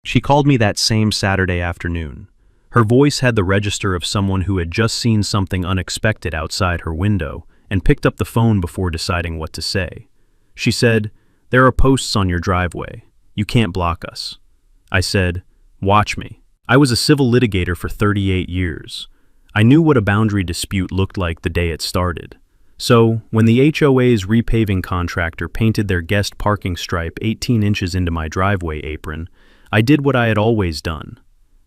She called me that same Saturday afternoon. Her voice had the register of someone who had just seen something unexpected outside her window and picked up the phone before deciding what to say. She said, "There are posts on your driveway. You can't block us." I said, "Watch me." I was a civil litigator for 38 years. I knew what a boundary dispute looked like the day it started. So, when the HOA's repaving contractor painted their guest parking stripe 18 inches into my driveway apron, I did what I had always done.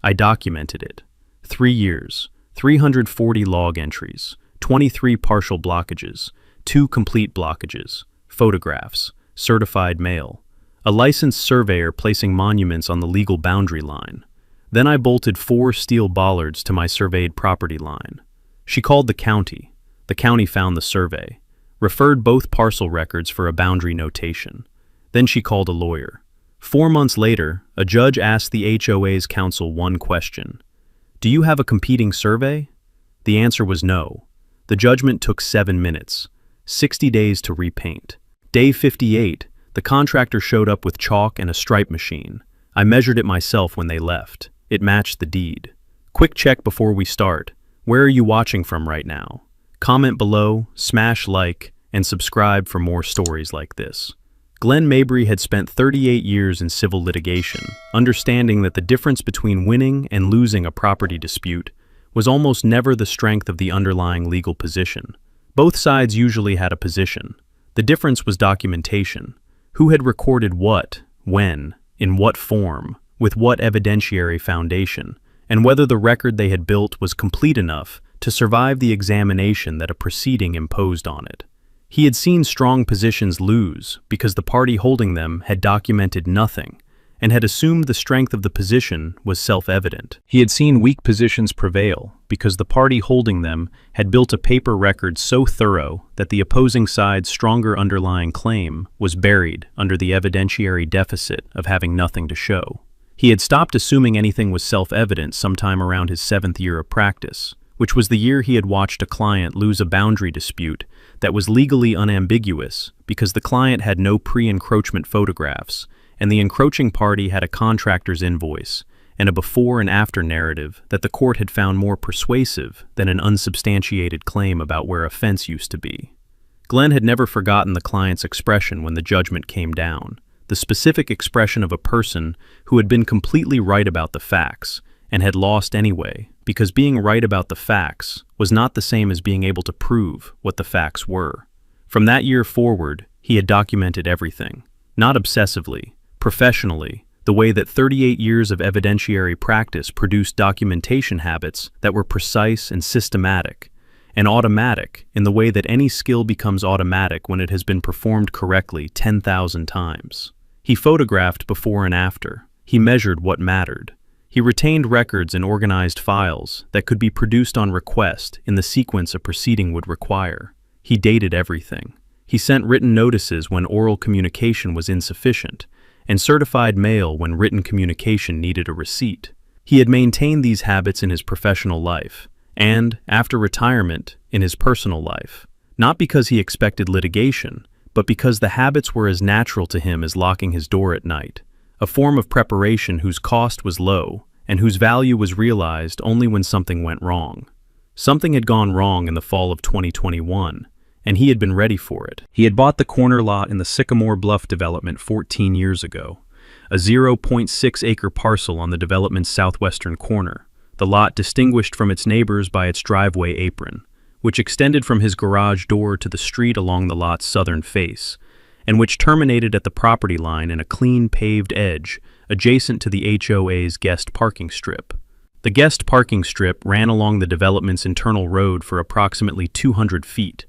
I documented it. 3 years, 340 log entries, 23 partial blockages, 2 complete blockages, photographs, certified mail, a licensed surveyor placing monuments on the legal boundary line. Then I bolted 4 steel bollards to my surveyed property line. She called the county. The county found the survey, referred both parcel records for a boundary notation. Then she called a lawyer. 4 months later, a judge asked the HOA's counsel one question. "Do you have a competing survey?" The answer was no. The judgment took 7 minutes, 60 days to repaint. Day 58, the contractor showed up with chalk and a stripe machine. I measured it myself when they left. It matched the deed. Quick check before we start. Where are you watching from right now? Comment below, smash like, and subscribe for more stories like this. Glenn Mabry had spent 38 years in civil litigation, understanding that the difference between winning and losing a property dispute was almost never the strength of the underlying legal position. Both sides usually had a position. The difference was documentation. Who had recorded what, when, in what form, with what evidentiary foundation, and whether the record they had built was complete enough to survive the examination that a proceeding imposed on it. He had seen strong positions lose because the party holding them had documented nothing and had assumed the strength of the position was self-evident. He had seen weak positions prevail because the party holding them had built a paper record so thorough that the opposing side's stronger underlying claim was buried under the evidentiary deficit of having nothing to show. He had stopped assuming anything was self-evident sometime around his 7th year of practice, which was the year he had watched a client lose a boundary dispute that was legally unambiguous because the client had no pre-encroachment photographs, and the encroaching party had a contractor's invoice and a before and after narrative that the court had found more persuasive than an unsubstantiated claim about where a fence used to be. Glenn had never forgotten the client's expression when the judgment came down, the specific expression of a person who had been completely right about the facts and had lost anyway, because being right about the facts was not the same as being able to prove what the facts were. From that year forward, he had documented everything, not obsessively, professionally, the way that 38 years of evidentiary practice produced documentation habits that were precise and systematic, and automatic in the way that any skill becomes automatic when it has been performed correctly 10,000 times. He photographed before and after. He measured what mattered. He retained records in organized files that could be produced on request in the sequence a proceeding would require. He dated everything. He sent written notices when oral communication was insufficient, and certified mail when written communication needed a receipt. He had maintained these habits in his professional life, and, after retirement, in his personal life, not because he expected litigation, but because the habits were as natural to him as locking his door at night, a form of preparation whose cost was low and whose value was realized only when something went wrong. Something had gone wrong in the fall of 2021, and he had been ready for it. He had bought the corner lot in the Sycamore Bluff development 14 years ago, a 0.6-acre parcel on the development's southwestern corner, the lot distinguished from its neighbors by its driveway apron, which extended from his garage door to the street along the lot's southern face, and which terminated at the property line in a clean paved edge adjacent to the HOA's guest parking strip. The guest parking strip ran along the development's internal road for approximately 200 feet,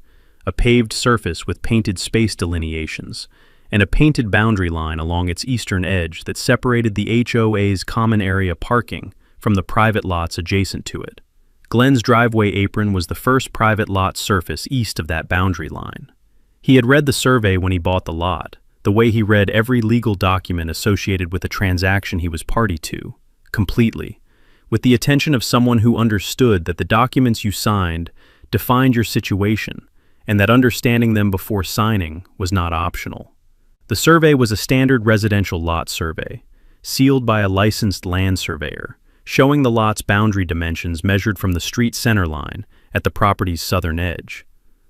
a paved surface with painted space delineations, and a painted boundary line along its eastern edge that separated the HOA's common area parking from the private lots adjacent to it. Glenn's driveway apron was the first private lot surface east of that boundary line. He had read the survey when he bought the lot, the way he read every legal document associated with the transaction he was party to, completely, with the attention of someone who understood that the documents you signed defined your situation, and that understanding them before signing was not optional. The survey was a standard residential lot survey, sealed by a licensed land surveyor, showing the lot's boundary dimensions measured from the street center line at the property's southern edge.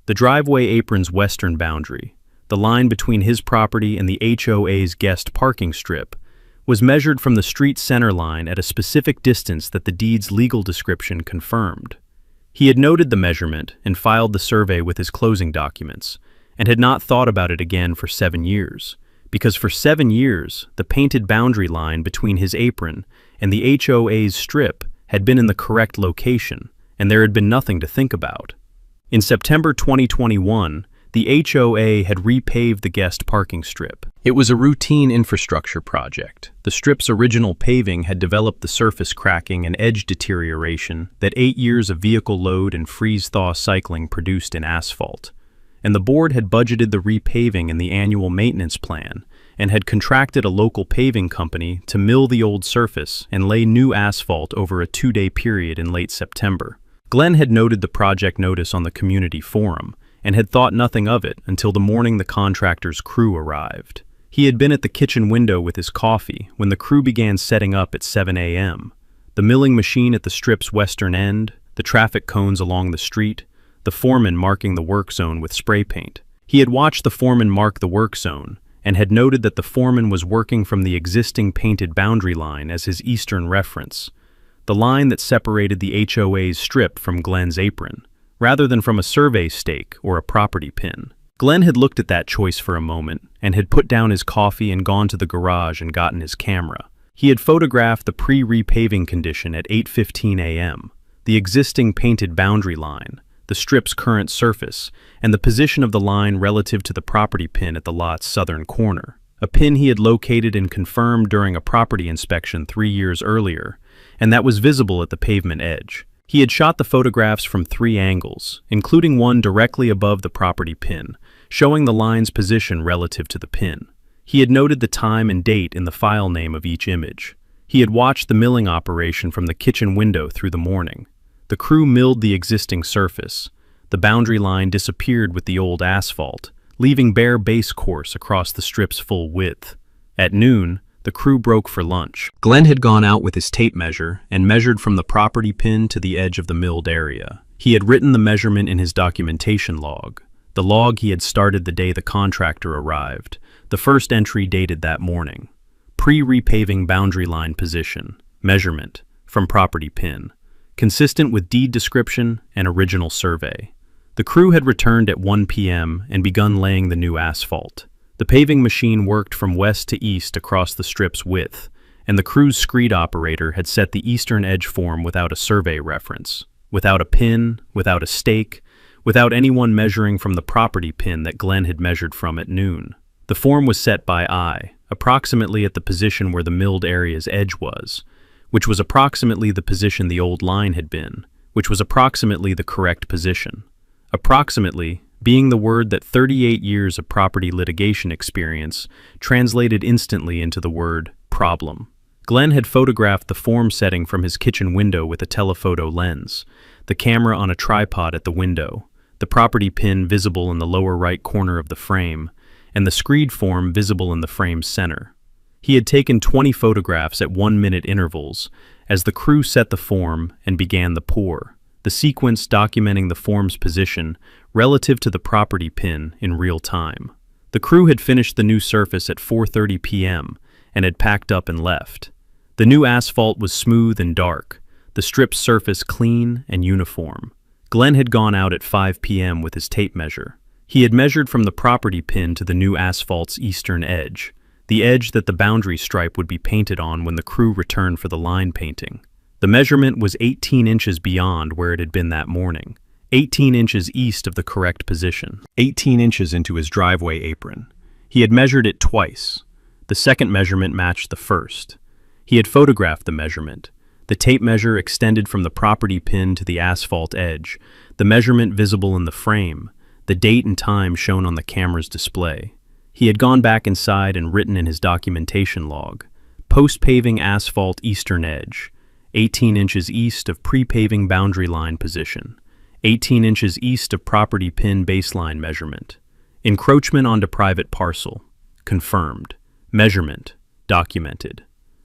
The driveway apron's western boundary, the line between his property and the HOA's guest parking strip, was measured from the street center line at a specific distance that the deed's legal description confirmed. He had noted the measurement and filed the survey with his closing documents, and had not thought about it again for 7 years, because for 7 years the painted boundary line between his apron and the HOA's strip had been in the correct location, and there had been nothing to think about. In September 2021, the HOA had repaved the guest parking strip. It was a routine infrastructure project. The strip's original paving had developed the surface cracking and edge deterioration that 8 years of vehicle load and freeze-thaw cycling produced in asphalt. And the board had budgeted the repaving in the annual maintenance plan and had contracted a local paving company to mill the old surface and lay new asphalt over a 2-day period in late September. Glenn had noted the project notice on the community forum and had thought nothing of it until the morning the contractor's crew arrived. He had been at the kitchen window with his coffee when the crew began setting up at 7 a.m. The milling machine at the strip's western end, the traffic cones along the street, the foreman marking the work zone with spray paint. He had watched the foreman mark the work zone and had noted that the foreman was working from the existing painted boundary line as his eastern reference, the line that separated the HOA's strip from Glenn's apron, rather than from a survey stake or a property pin. Glenn had looked at that choice for a moment and had put down his coffee and gone to the garage and gotten his camera. He had photographed the pre-repaving condition at 8:15 a.m., the existing painted boundary line, the strip's current surface, and the position of the line relative to the property pin at the lot's southern corner, a pin he had located and confirmed during a property inspection 3 years earlier, and that was visible at the pavement edge. He had shot the photographs from 3 angles, including one directly above the property pin, showing the line's position relative to the pin. He had noted the time and date in the file name of each image. He had watched the milling operation from the kitchen window through the morning. The crew milled the existing surface. The boundary line disappeared with the old asphalt, leaving bare base course across the strip's full width. At noon, the crew broke for lunch. Glenn had gone out with his tape measure and measured from the property pin to the edge of the milled area. He had written the measurement in his documentation log, the log he had started the day the contractor arrived, the first entry dated that morning. Pre-repaving boundary line position, measurement, from property pin, consistent with deed description and original survey. The crew had returned at 1 p.m. and begun laying the new asphalt. The paving machine worked from west to east across the strip's width, and the crew's screed operator had set the eastern edge form without a survey reference, without a pin, without a stake, without anyone measuring from the property pin that Glenn had measured from at noon. The form was set by eye, approximately at the position where the milled area's edge was, which was approximately the position the old line had been, which was approximately the correct position. Approximately being the word that 38 years of property litigation experience translated instantly into the word problem. Glenn had photographed the form setting from his kitchen window with a telephoto lens, the camera on a tripod at the window, the property pin visible in the lower right corner of the frame, and the screed form visible in the frame's center. He had taken 20 photographs at 1-minute intervals as the crew set the form and began the pour, the sequence documenting the form's position relative to the property pin in real time. The crew had finished the new surface at 4:30 p.m. and had packed up and left. The new asphalt was smooth and dark, the strip's surface clean and uniform. Glenn had gone out at 5 p.m. with his tape measure. He had measured from the property pin to the new asphalt's eastern edge, the edge that the boundary stripe would be painted on when the crew returned for the line painting. The measurement was 18 inches beyond where it had been that morning, 18 inches east of the correct position, 18 inches into his driveway apron. He had measured it twice. The second measurement matched the first. He had photographed the measurement. The tape measure extended from the property pin to the asphalt edge, the measurement visible in the frame, the date and time shown on the camera's display. He had gone back inside and written in his documentation log, post-paving asphalt eastern edge, 18 inches east of pre-paving boundary line position, 18 inches east of property pin baseline measurement, encroachment onto private parcel, confirmed, measurement, documented.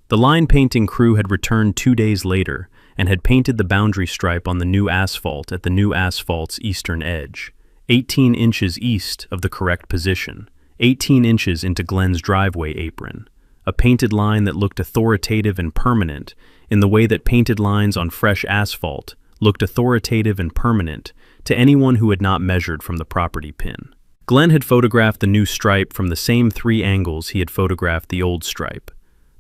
The line painting crew had returned 2 days later and had painted the boundary stripe on the new asphalt at the new asphalt's eastern edge, 18 inches east of the correct position, 18 inches into Glenn's driveway apron, a painted line that looked authoritative and permanent in the way that painted lines on fresh asphalt looked authoritative and permanent to anyone who had not measured from the property pin. Glenn had photographed the new stripe from the same 3 angles he had photographed the old stripe.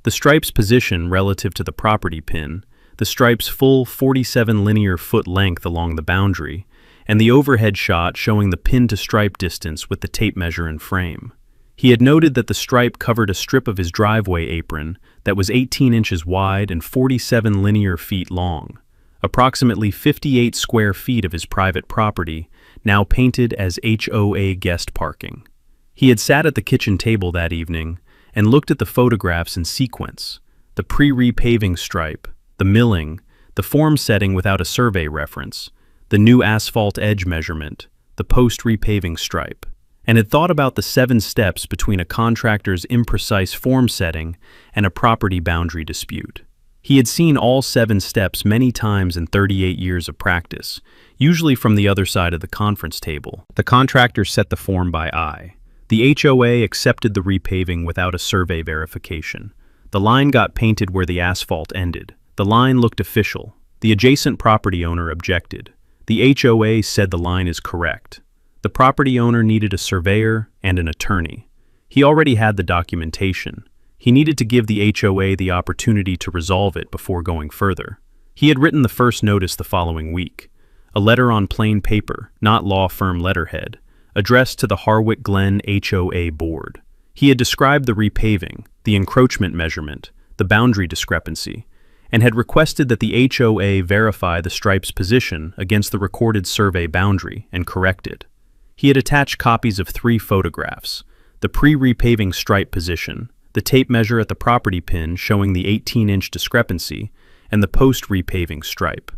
The stripe's position relative to the property pin, the stripe's full 47 linear foot length along the boundary, and the overhead shot showing the pin-to-stripe distance with the tape measure and frame. He had noted that the stripe covered a strip of his driveway apron that was 18 inches wide and 47 linear feet long, approximately 58 square feet of his private property, now painted as HOA guest parking. He had sat at the kitchen table that evening and looked at the photographs in sequence, the pre-repaving stripe, the milling, the form setting without a survey reference, the new asphalt edge measurement, the post-repaving stripe, and had thought about the 7 steps between a contractor's imprecise form setting and a property boundary dispute. He had seen all 7 steps many times in 38 years of practice, usually from the other side of the conference table. The contractor set the form by eye. The HOA accepted the repaving without a survey verification. The line got painted where the asphalt ended. The line looked official. The adjacent property owner objected. The HOA said the line is correct. The property owner needed a surveyor and an attorney. He already had the documentation. He needed to give the HOA the opportunity to resolve it before going further. He had written the first notice the following week, a letter on plain paper, not law firm letterhead, addressed to the Harwick Glen HOA board. He had described the repaving, the encroachment measurement, the boundary discrepancy, and had requested that the HOA verify the stripe's position against the recorded survey boundary and correct it. He had attached copies of 3 photographs, the pre-repaving stripe position, the tape measure at the property pin showing the 18-inch discrepancy, and the post-repaving stripe.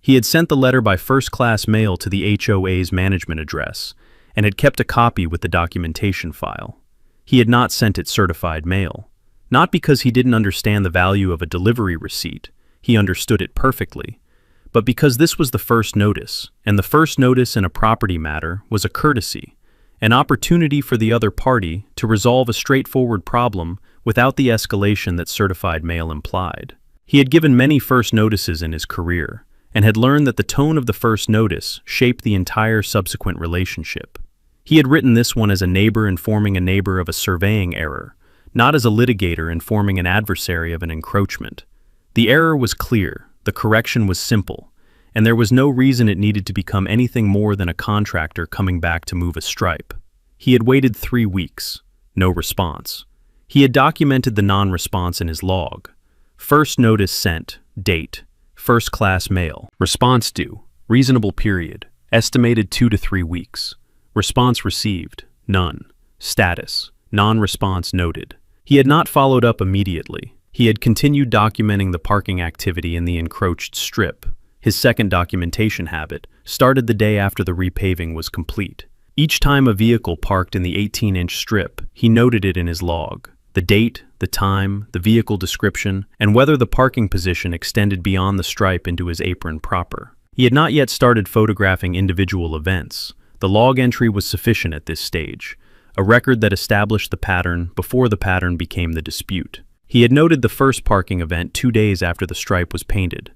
He had sent the letter by first-class mail to the HOA's management address and had kept a copy with the documentation file. He had not sent it certified mail, not because he didn't understand the value of a delivery receipt, he understood it perfectly, but because this was the first notice, and the first notice in a property matter was a courtesy, an opportunity for the other party to resolve a straightforward problem without the escalation that certified mail implied. He had given many first notices in his career, and had learned that the tone of the first notice shaped the entire subsequent relationship. He had written this one as a neighbor informing a neighbor of a surveying error, not as a litigator informing an adversary of an encroachment. The error was clear, the correction was simple, and there was no reason it needed to become anything more than a contractor coming back to move a stripe. He had waited 3 weeks. No response. He had documented the non-response in his log. First notice sent, date, first-class mail. Response due, reasonable period, estimated 2 to 3 weeks. Response received, none. Status, non-response noted. He had not followed up immediately. He had continued documenting the parking activity in the encroached strip. His second documentation habit started the day after the repaving was complete. Each time a vehicle parked in the 18-inch strip, he noted it in his log. The date, the time, the vehicle description, and whether the parking position extended beyond the stripe into his apron proper. He had not yet started photographing individual events. The log entry was sufficient at this stage, a record that established the pattern before the pattern became the dispute. He had noted the first parking event 2 days after the stripe was painted.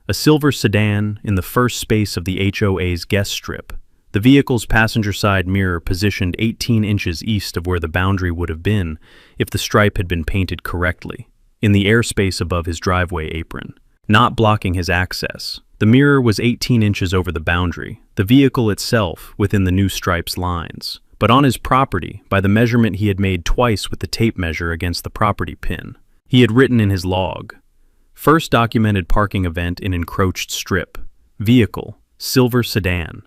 A silver sedan in the first space of the HOA's guest strip. The vehicle's passenger side mirror positioned 18 inches east of where the boundary would have been if the stripe had been painted correctly, in the airspace above his driveway apron, not blocking his access. The mirror was 18 inches over the boundary, the vehicle itself within the new stripe's lines, but on his property by the measurement he had made twice with the tape measure against the property pin. He had written in his log, first documented parking event in encroached strip. Vehicle, silver sedan.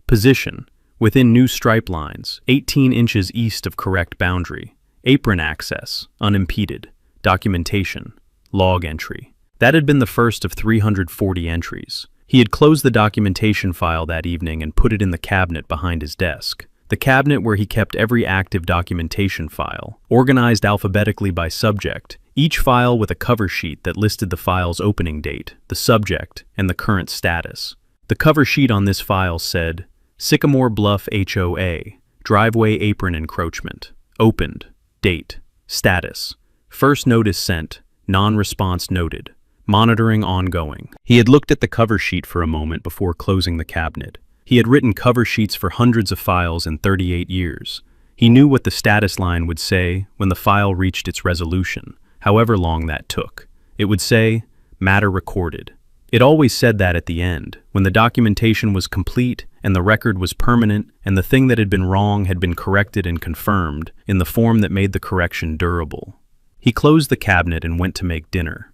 Position, within new stripe lines, 18 inches east of correct boundary. Apron access, unimpeded. Documentation, log entry. That had been the first of 340 entries. He had closed the documentation file that evening and put it in the cabinet behind his desk. The cabinet where he kept every active documentation file, organized alphabetically by subject, each file with a cover sheet that listed the file's opening date, the subject, and the current status. The cover sheet on this file said, Sycamore Bluff HOA, driveway apron encroachment, opened, date, status, first notice sent, non-response noted, monitoring ongoing. He had looked at the cover sheet for a moment before closing the cabinet. He had written cover sheets for hundreds of files in 38 years. He knew what the status line would say when the file reached its resolution, however long that took. It would say, matter recorded. It always said that at the end, when the documentation was complete and the record was permanent and the thing that had been wrong had been corrected and confirmed in the form that made the correction durable. He closed the cabinet and went to make dinner.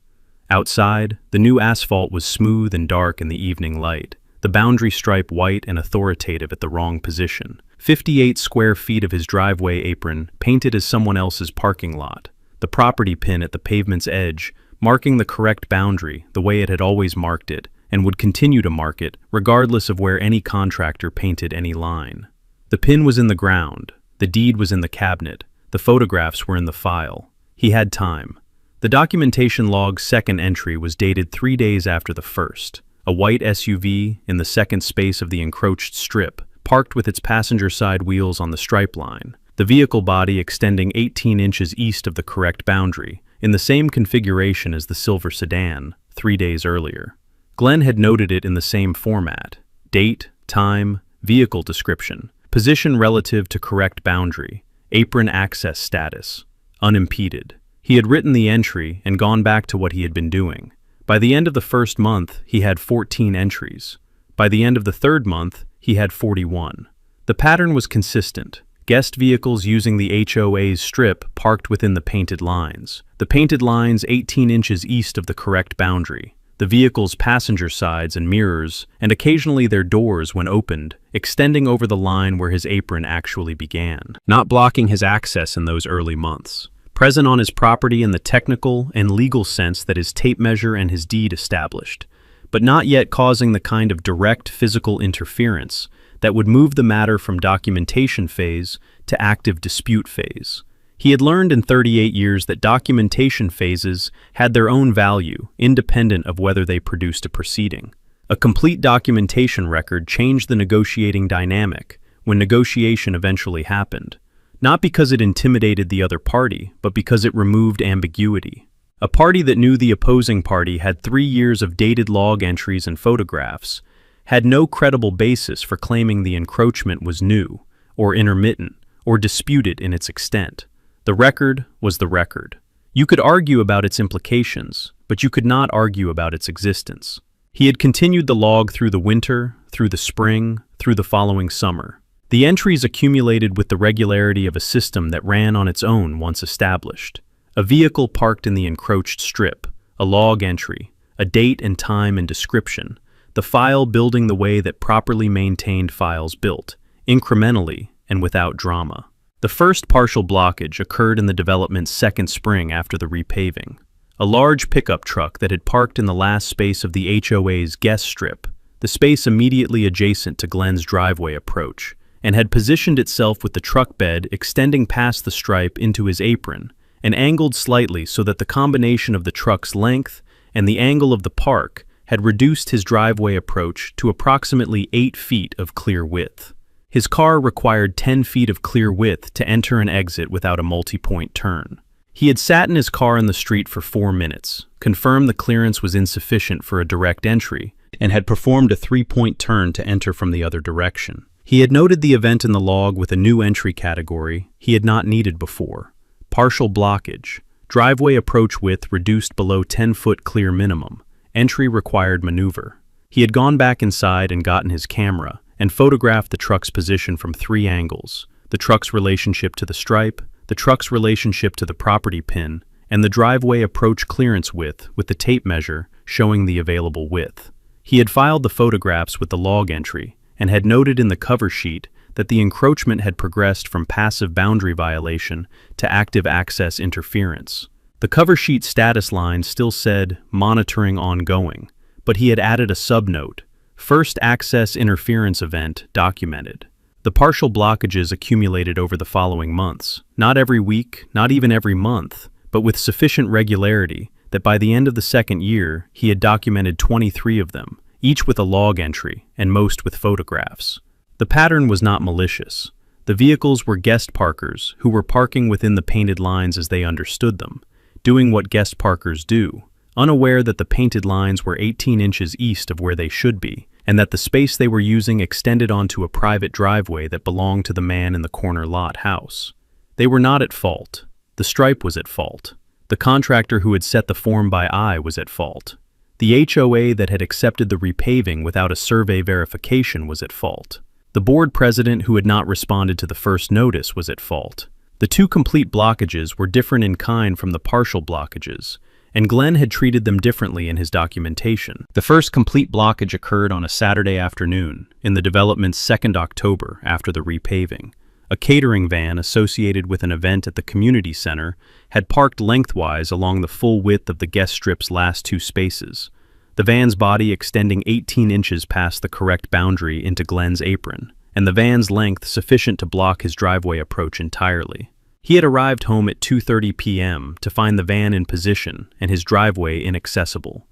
Outside, the new asphalt was smooth and dark in the evening light, the boundary stripe white and authoritative at the wrong position. 58 square feet of his driveway apron painted as someone else's parking lot. The property pin at the pavement's edge, marking the correct boundary the way it had always marked it and would continue to mark it regardless of where any contractor painted any line. The pin was in the ground, the deed was in the cabinet, the photographs were in the file. He had time. The documentation log's second entry was dated 3 days after the first. A white SUV in the second space of the encroached strip, parked with its passenger side wheels on the stripe line, the vehicle body extending 18 inches east of the correct boundary, in the same configuration as the silver sedan, 3 days earlier. Glenn had noted it in the same format: date, time, vehicle description, position relative to correct boundary, apron access status, unimpeded. He had written the entry and gone back to what he had been doing. By the end of the first month, he had 14 entries. By the end of the third month, he had 41. The pattern was consistent. Guest vehicles using the HOA's strip parked within the painted lines. The painted lines 18 inches east of the correct boundary. The vehicle's passenger sides and mirrors, and occasionally their doors when opened, extending over the line where his apron actually began, not blocking his access in those early months. Present on his property in the technical and legal sense that his tape measure and his deed established, but not yet causing the kind of direct physical interference that would move the matter from documentation phase to active dispute phase. He had learned in 38 years that documentation phases had their own value, independent of whether they produced a proceeding. A complete documentation record changed the negotiating dynamic when negotiation eventually happened, not because it intimidated the other party, but because it removed ambiguity. A party that knew the opposing party had 3 years of dated log entries and photographs had no credible basis for claiming the encroachment was new, or intermittent, or disputed in its extent. The record was the record. You could argue about its implications, but you could not argue about its existence. He had continued the log through the winter, through the spring, through the following summer. The entries accumulated with the regularity of a system that ran on its own once established. A vehicle parked in the encroached strip, a log entry, a date and time and description, the file building the way that properly maintained files built, incrementally and without drama. The first partial blockage occurred in the development's second spring after the repaving. A large pickup truck that had parked in the last space of the HOA's guest strip, the space immediately adjacent to Glenn's driveway approach, and had positioned itself with the truck bed extending past the stripe into his apron, and angled slightly so that the combination of the truck's length and the angle of the park had reduced his driveway approach to approximately 8 feet of clear width. His car required 10 feet of clear width to enter and exit without a multi-point turn. He had sat in his car in the street for 4 minutes, confirmed the clearance was insufficient for a direct entry, and had performed a 3-point turn to enter from the other direction. He had noted the event in the log with a new entry category he had not needed before: partial blockage, driveway approach width reduced below 10-foot clear minimum, entry required maneuver. He had gone back inside and gotten his camera and photographed the truck's position from 3 angles: the truck's relationship to the stripe, the truck's relationship to the property pin, and the driveway approach clearance width with the tape measure showing the available width. He had filed the photographs with the log entry and had noted in the cover sheet that the encroachment had progressed from passive boundary violation to active access interference. The cover sheet status line still said monitoring ongoing, but he had added a subnote: first access interference event documented. The partial blockages accumulated over the following months, not every week, not even every month, but with sufficient regularity that by the end of the second year he had documented 23 of them, each with a log entry and most with photographs. The pattern was not malicious. The vehicles were guest parkers who were parking within the painted lines as they understood them, doing what guest parkers do, unaware that the painted lines were 18 inches east of where they should be, and that the space they were using extended onto a private driveway that belonged to the man in the corner lot house. They were not at fault. The stripe was at fault. The contractor who had set the form by eye was at fault. The HOA that had accepted the repaving without a survey verification was at fault. The board president who had not responded to the first notice was at fault. The two complete blockages were different in kind from the partial blockages, and Glenn had treated them differently in his documentation. The first complete blockage occurred on a Saturday afternoon, in the development's 2nd October after the repaving. A catering van associated with an event at the community center had parked lengthwise along the full width of the guest strip's last two spaces, the van's body extending 18 inches past the correct boundary into Glenn's apron, and the van's length sufficient to block his driveway approach entirely. He had arrived home at 2:30 p.m. to find the van in position and his driveway inaccessible.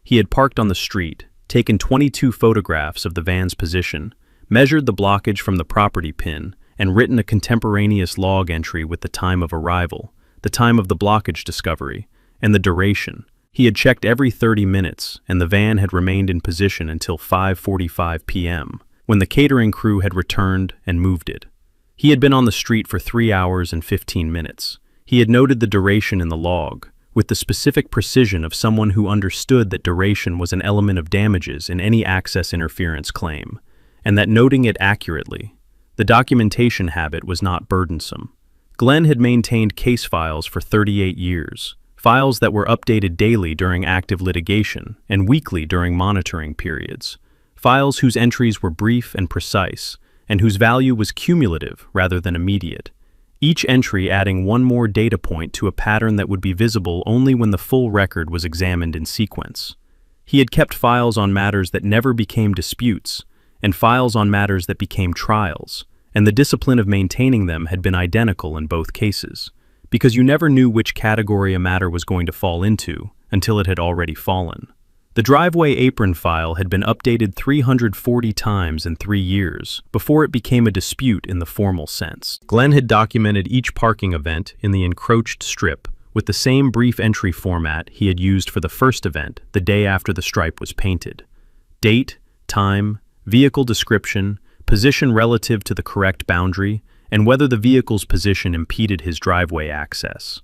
He had parked on the street, taken 22 photographs of the van's position, measured the blockage from the property pin, and written a contemporaneous log entry with the time of arrival, the time of the blockage discovery, and the duration. He had checked every 30 minutes, and the van had remained in position until 5:45 p.m., when the catering crew had returned and moved it. He had been on the street for 3 hours and 15 minutes. He had noted the duration in the log, with the specific precision of someone who understood that duration was an element of damages in any access interference claim, and that noting it accurately, the documentation habit was not burdensome. Glenn had maintained case files for 38 years, files that were updated daily during active litigation and weekly during monitoring periods, files whose entries were brief and precise, and whose value was cumulative rather than immediate, each entry adding one more data point to a pattern that would be visible only when the full record was examined in sequence. He had kept files on matters that never became disputes, and files on matters that became trials, and the discipline of maintaining them had been identical in both cases, because you never knew which category a matter was going to fall into until it had already fallen. The driveway apron file had been updated 340 times in 3 years before it became a dispute in the formal sense. Glenn had documented each parking event in the encroached strip with the same brief entry format he had used for the first event the day after the stripe was painted. Date, time, vehicle description, position relative to the correct boundary, and whether the vehicle's position impeded his driveway access.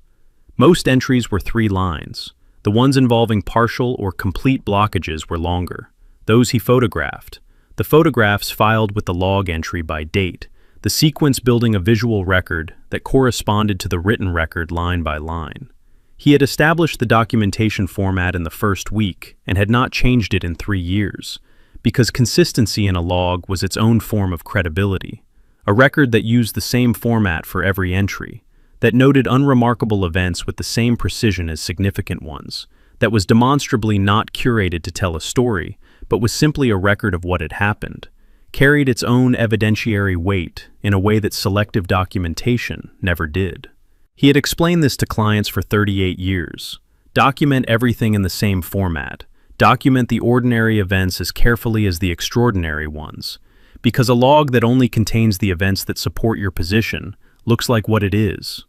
Most entries were 3 lines. The ones involving partial or complete blockages were longer. Those he photographed. The photographs filed with the log entry by date, the sequence building a visual record that corresponded to the written record line by line. He had established the documentation format in the first week and had not changed it in 3 years, because consistency in a log was its own form of credibility, a record that used the same format for every entry, that noted unremarkable events with the same precision as significant ones, that was demonstrably not curated to tell a story, but was simply a record of what had happened, carried its own evidentiary weight in a way that selective documentation never did. He had explained this to clients for 38 years. Document everything in the same format. Document the ordinary events as carefully as the extraordinary ones, because a log that only contains the events that support your position looks like what it is.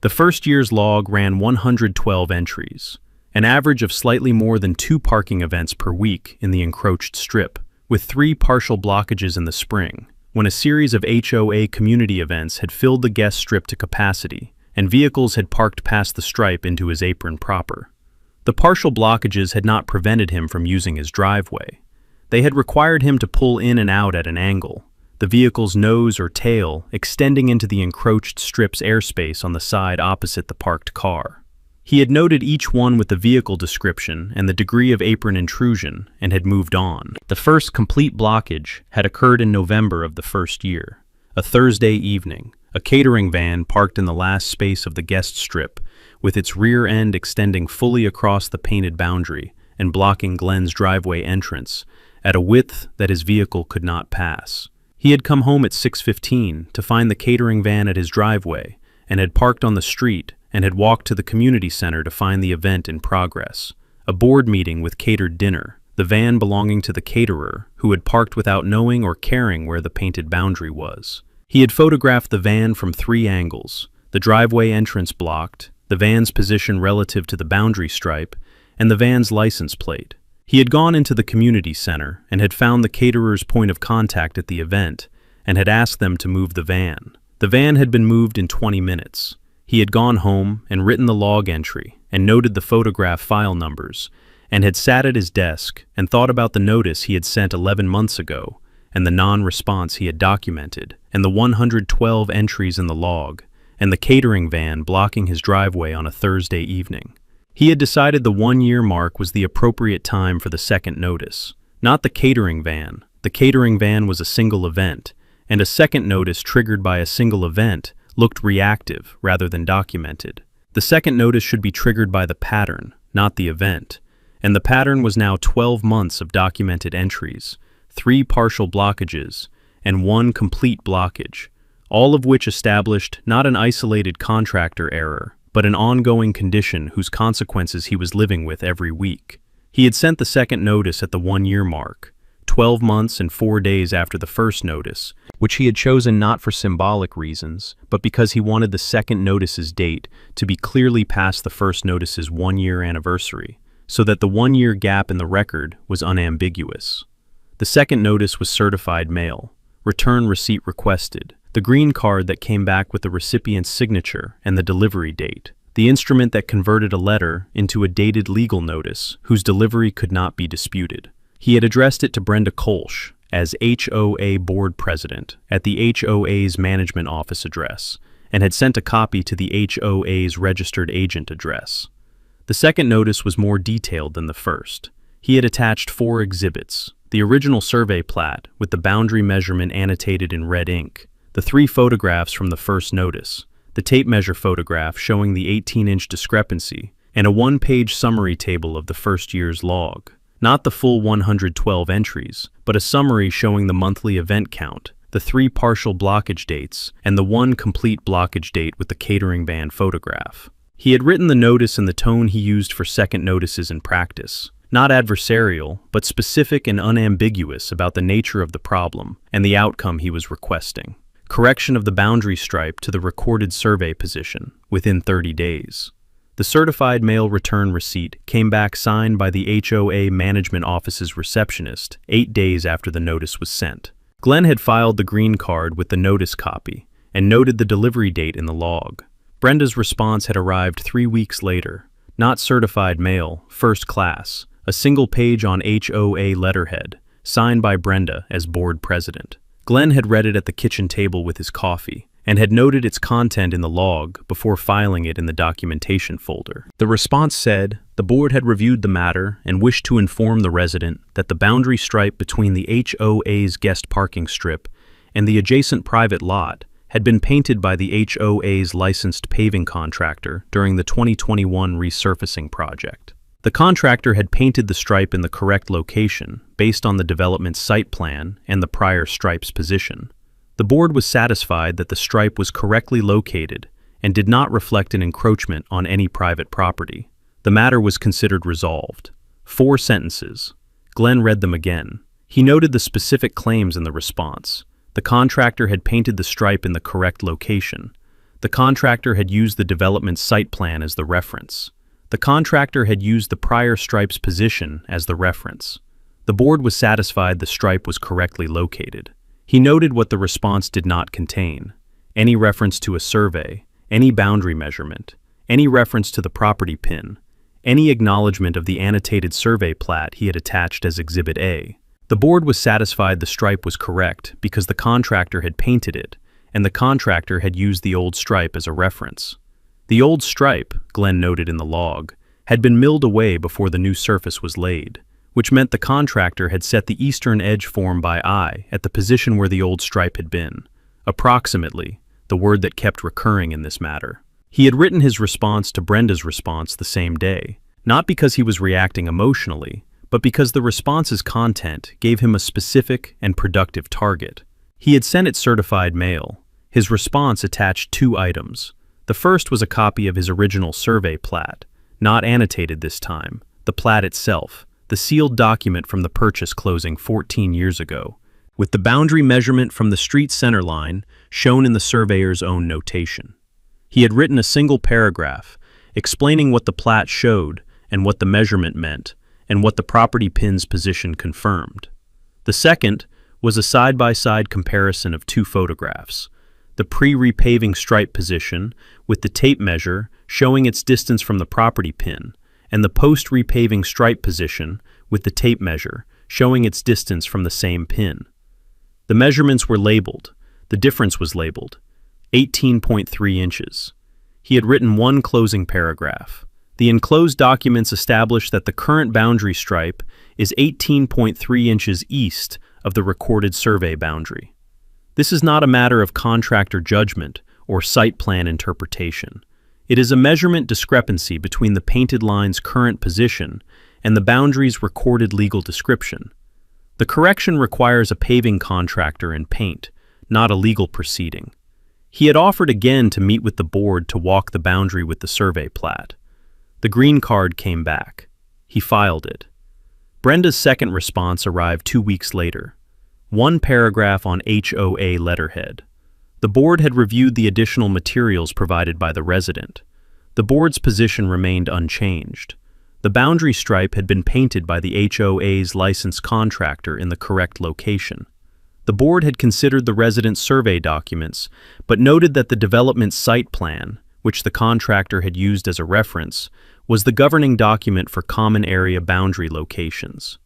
The first year's log ran 112 entries, an average of slightly more than 2 parking events per week in the encroached strip, with 3 partial blockages in the spring, when a series of HOA community events had filled the guest strip to capacity, and vehicles had parked past the stripe into his apron proper. The partial blockages had not prevented him from using his driveway. They had required him to pull in and out at an angle, the vehicle's nose or tail extending into the encroached strip's airspace on the side opposite the parked car. He had noted each one with the vehicle description and the degree of apron intrusion and had moved on. The first complete blockage had occurred in November of the first year, a Thursday evening. A catering van parked in the last space of the guest strip, with its rear end extending fully across the painted boundary and blocking Glenn's driveway entrance at a width that his vehicle could not pass. He had come home at 6:15 to find the catering van at his driveway and had parked on the street and had walked to the community center to find the event in progress. A board meeting with catered dinner, the van belonging to the caterer, who had parked without knowing or caring where the painted boundary was. He had photographed the van from 3 angles: the driveway entrance blocked, the van's position relative to the boundary stripe, and the van's license plate. He had gone into the community center and had found the caterer's point of contact at the event and had asked them to move the van. The van had been moved in 20 minutes. He had gone home and written the log entry and noted the photograph file numbers, and had sat at his desk and thought about the notice he had sent 11 months ago, and the non-response he had documented, and the 112 entries in the log, and the catering van blocking his driveway on a Thursday evening. He had decided the 1-year mark was the appropriate time for the second notice, not the catering van. The catering van was a single event, and a second notice triggered by a single event looked reactive rather than documented. The second notice should be triggered by the pattern, not the event, and the pattern was now 12 months of documented entries, 3 partial blockages, and 1 complete blockage, all of which established not an isolated contractor error, but an ongoing condition whose consequences he was living with every week. He had sent the second notice at the 1-year mark, 12 months and 4 days after the first notice, which he had chosen not for symbolic reasons, but because he wanted the second notice's date to be clearly past the first notice's 1-year anniversary, so that the 1-year gap in the record was unambiguous. The second notice was certified mail, return receipt requested, the green card that came back with the recipient's signature and the delivery date, the instrument that converted a letter into a dated legal notice whose delivery could not be disputed. He had addressed it to Brenda Kolsch as HOA Board President at the HOA's Management Office address, and had sent a copy to the HOA's Registered Agent address. The second notice was more detailed than the first. He had attached 4 exhibits: the original survey plat with the boundary measurement annotated in red ink, the 3 photographs from the first notice, the tape measure photograph showing the 18-inch discrepancy, and a 1-page summary table of the first year's log. Not the full 112 entries, but a summary showing the monthly event count, the 3 partial blockage dates, and the 1 complete blockage date with the catering van photograph. He had written the notice in the tone he used for second notices in practice, not adversarial, but specific and unambiguous about the nature of the problem and the outcome he was requesting. Correction of the boundary stripe to the recorded survey position within 30 days. The certified mail return receipt came back signed by the HOA Management Office's receptionist 8 days after the notice was sent. Glenn had filed the green card with the notice copy and noted the delivery date in the log. Brenda's response had arrived 3 weeks later, not certified mail, first class, a single page on HOA letterhead, signed by Brenda as board president. Glenn had read it at the kitchen table with his coffee, and had noted its content in the log before filing it in the documentation folder. The response said, the board had reviewed the matter and wished to inform the resident that the boundary stripe between the HOA's guest parking strip and the adjacent private lot had been painted by the HOA's licensed paving contractor during the 2021 resurfacing project. The contractor had painted the stripe in the correct location based on the development site plan and the prior stripe's position. The board was satisfied that the stripe was correctly located and did not reflect an encroachment on any private property. The matter was considered resolved. 4 sentences. Glenn read them again. He noted the specific claims in the response. The contractor had painted the stripe in the correct location. The contractor had used the development site plan as the reference. The contractor had used the prior stripe's position as the reference. The board was satisfied the stripe was correctly located. He noted what the response did not contain: any reference to a survey, any boundary measurement, any reference to the property pin, any acknowledgement of the annotated survey plat he had attached as Exhibit A. The board was satisfied the stripe was correct because the contractor had painted it, and the contractor had used the old stripe as a reference. The old stripe, Glenn noted in the log, had been milled away before the new surface was laid, which meant the contractor had set the eastern edge form by eye at the position where the old stripe had been. Approximately, the word that kept recurring in this matter. He had written his response to Brenda's response the same day, not because he was reacting emotionally, but because the response's content gave him a specific and productive target. He had sent it certified mail. His response attached 2 items: The first was a copy of his original survey plat, not annotated this time, the plat itself, the sealed document from the purchase closing 14 years ago, with the boundary measurement from the street center line shown in the surveyor's own notation. He had written a single paragraph explaining what the plat showed and what the measurement meant, and what the property pin's position confirmed. The second was a side-by-side comparison of two photographs, the pre-repaving stripe position with the tape measure showing its distance from the property pin, and the post-repaving stripe position with the tape measure showing its distance from the same pin. The measurements were labeled. The difference was labeled 18.3 inches. He had written one closing paragraph. The enclosed documents established that the current boundary stripe is 18.3 inches east of the recorded survey boundary. This is not a matter of contractor judgment or site plan interpretation. It is a measurement discrepancy between the painted line's current position and the boundary's recorded legal description. The correction requires a paving contractor and paint, not a legal proceeding. He had offered again to meet with the board to walk the boundary with the survey plat. The green card came back. He filed it. Brenda's second response arrived 2 weeks later. One paragraph on HOA letterhead. The board had reviewed the additional materials provided by the resident. The board's position remained unchanged. The boundary stripe had been painted by the HOA's licensed contractor in the correct location. The board had considered the resident's survey documents, but noted that the development site plan, which the contractor had used as a reference, was the governing document for common area boundary locations.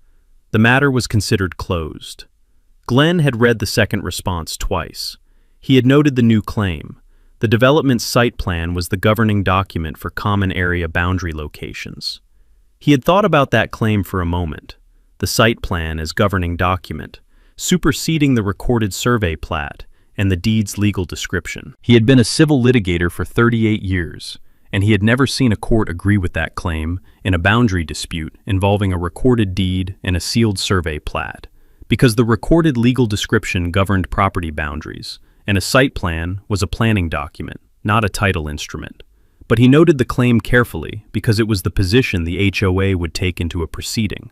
The matter was considered closed. Glenn had read the second response twice. He had noted the new claim. The development site plan was the governing document for common area boundary locations. He had thought about that claim for a moment, the site plan as governing document, superseding the recorded survey plat and the deed's legal description. He had been a civil litigator for 38 years, and he had never seen a court agree with that claim in a boundary dispute involving a recorded deed and a sealed survey plat, because the recorded legal description governed property boundaries, and a site plan was a planning document, not a title instrument. But he noted the claim carefully because it was the position the HOA would take into a proceeding,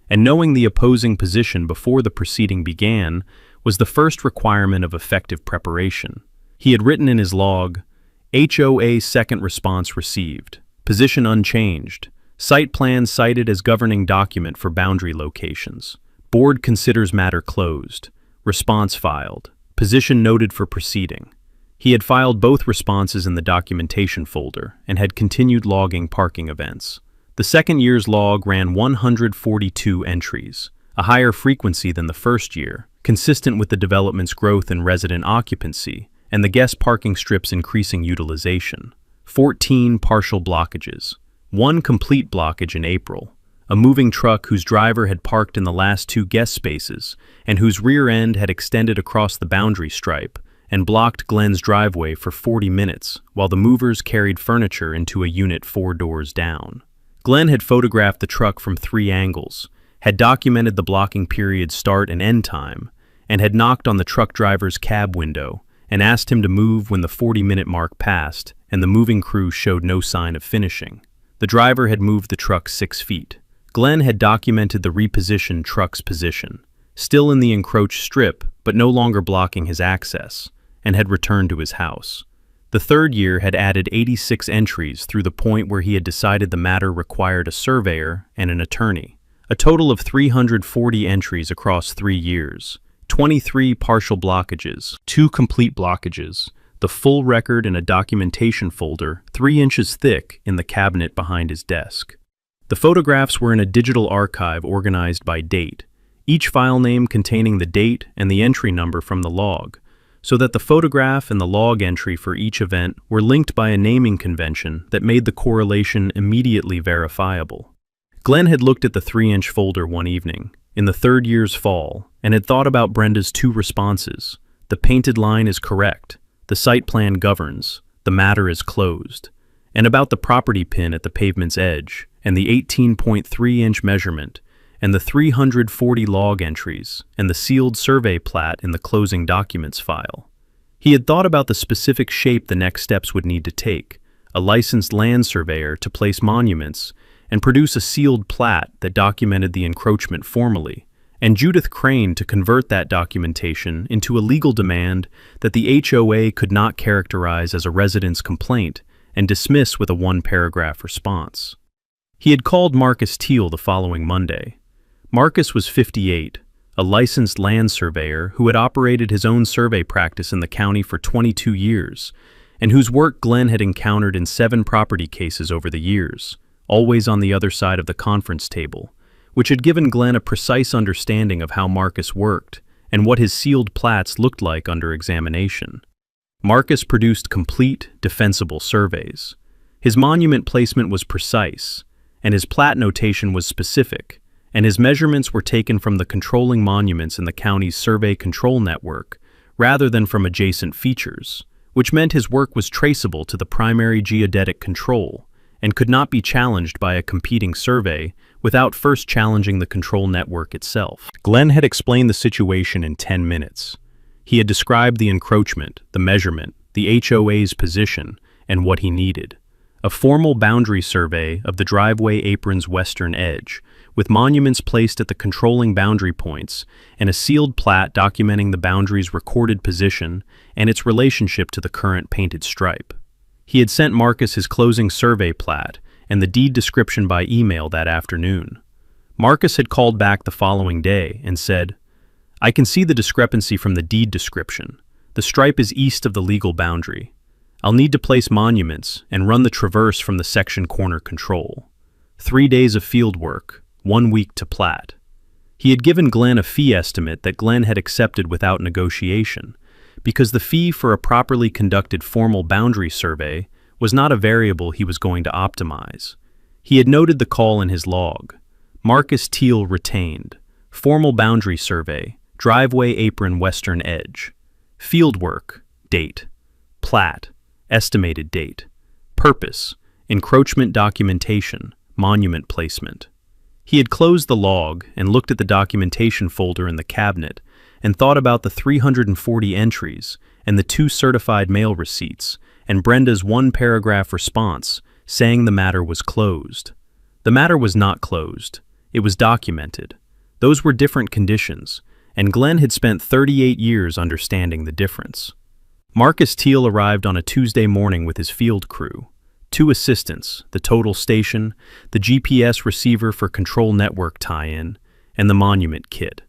and knowing the opposing position before the proceeding began was the first requirement of effective preparation. He had written in his log, HOA second response received, position unchanged, site plan cited as governing document for boundary locations, board considers matter closed, response filed, position noted for proceeding. He had filed both responses in the documentation folder and had continued logging parking events. The second year's log ran 142 entries, a higher frequency than the first year, consistent with the development's growth in resident occupancy and the guest parking strip's increasing utilization. 14 partial blockages, one complete blockage in April, a moving truck whose driver had parked in the last two guest spaces and whose rear end had extended across the boundary stripe and blocked Glenn's driveway for 40 minutes while the movers carried furniture into a unit 4 doors down. Glenn had photographed the truck from 3 angles, had documented the blocking period's start and end time, and had knocked on the truck driver's cab window and asked him to move when the 40-minute mark passed and the moving crew showed no sign of finishing. The driver had moved the truck 6 feet. Glenn had documented the repositioned truck's position, still in the encroached strip but no longer blocking his access, and had returned to his house. The third year had added 86 entries through the point where he had decided the matter required a surveyor and an attorney, a total of 340 entries across 3 years, 23 partial blockages, 2 complete blockages, the full record in a documentation folder 3 inches thick in the cabinet behind his desk. The photographs were in a digital archive organized by date, each file name containing the date and the entry number from the log, so that the photograph and the log entry for each event were linked by a naming convention that made the correlation immediately verifiable. Glenn had looked at the 3-inch folder one evening, in the third year's fall, and had thought about Brenda's 2 responses. The painted line is correct, the site plan governs, the matter is closed, and about the property pin at the pavement's edge, and the 18.3-inch measurement, and the 340 log entries, and the sealed survey plat in the closing documents file. He had thought about the specific shape the next steps would need to take: a licensed land surveyor to place monuments and produce a sealed plat that documented the encroachment formally, and Judith Crane to convert that documentation into a legal demand that the HOA could not characterize as a resident's complaint and dismiss with a one-paragraph response. He had called Marcus Teal the following Monday. Marcus was 58, a licensed land surveyor who had operated his own survey practice in the county for 22 years, and whose work Glenn had encountered in 7 property cases over the years, always on the other side of the conference table, which had given Glenn a precise understanding of how Marcus worked and what his sealed plats looked like under examination. Marcus produced complete, defensible surveys. His monument placement was precise, and his plat notation was specific, and his measurements were taken from the controlling monuments in the county's survey control network rather than from adjacent features, which meant his work was traceable to the primary geodetic control and could not be challenged by a competing survey without first challenging the control network itself. Glenn had explained the situation in 10 minutes. He had described the encroachment, the measurement, the HOA's position, and what he needed. A formal boundary survey of the driveway apron's western edge, with monuments placed at the controlling boundary points, and a sealed plat documenting the boundary's recorded position and its relationship to the current painted stripe. He had sent Marcus his closing survey plat and the deed description by email that afternoon. Marcus had called back the following day and said, "I can see the discrepancy from the deed description. The stripe is east of the legal boundary. I'll need to place monuments and run the traverse from the section corner control. 3 days of field work, 1 week to plat." He had given Glenn a fee estimate that Glenn had accepted without negotiation, because the fee for a properly conducted formal boundary survey was not a variable he was going to optimize. He had noted the call in his log. Marcus Teal retained. Formal boundary survey, driveway apron western edge. Field work, date. Plat, estimated date. Purpose, encroachment documentation, monument placement. He had closed the log and looked at the documentation folder in the cabinet and thought about the 340 entries and the 2 certified mail receipts and Brenda's 1-paragraph response saying the matter was closed. The matter was not closed. It was documented. Those were different conditions, and Glenn had spent 38 years understanding the difference. Marcus Teal arrived on a Tuesday morning with his field crew, 2 assistants, the total station, the GPS receiver for control network tie-in, and the monument kit.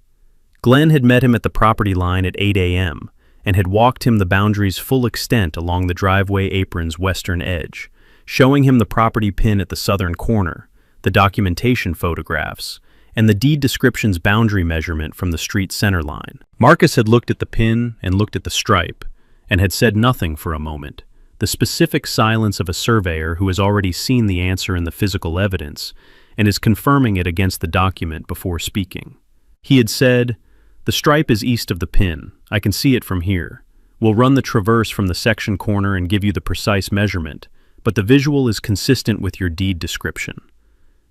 Glenn had met him at the property line at 8 a.m. and had walked him the boundary's full extent along the driveway apron's western edge, showing him the property pin at the southern corner, the documentation photographs, and the deed description's boundary measurement from the street center line. Marcus had looked at the pin and looked at the stripe, and had said nothing for a moment, the specific silence of a surveyor who has already seen the answer in the physical evidence and is confirming it against the document before speaking. He had said, "The stripe is east of the pin. I can see it from here. We'll run the traverse from the section corner and give you the precise measurement, but the visual is consistent with your deed description."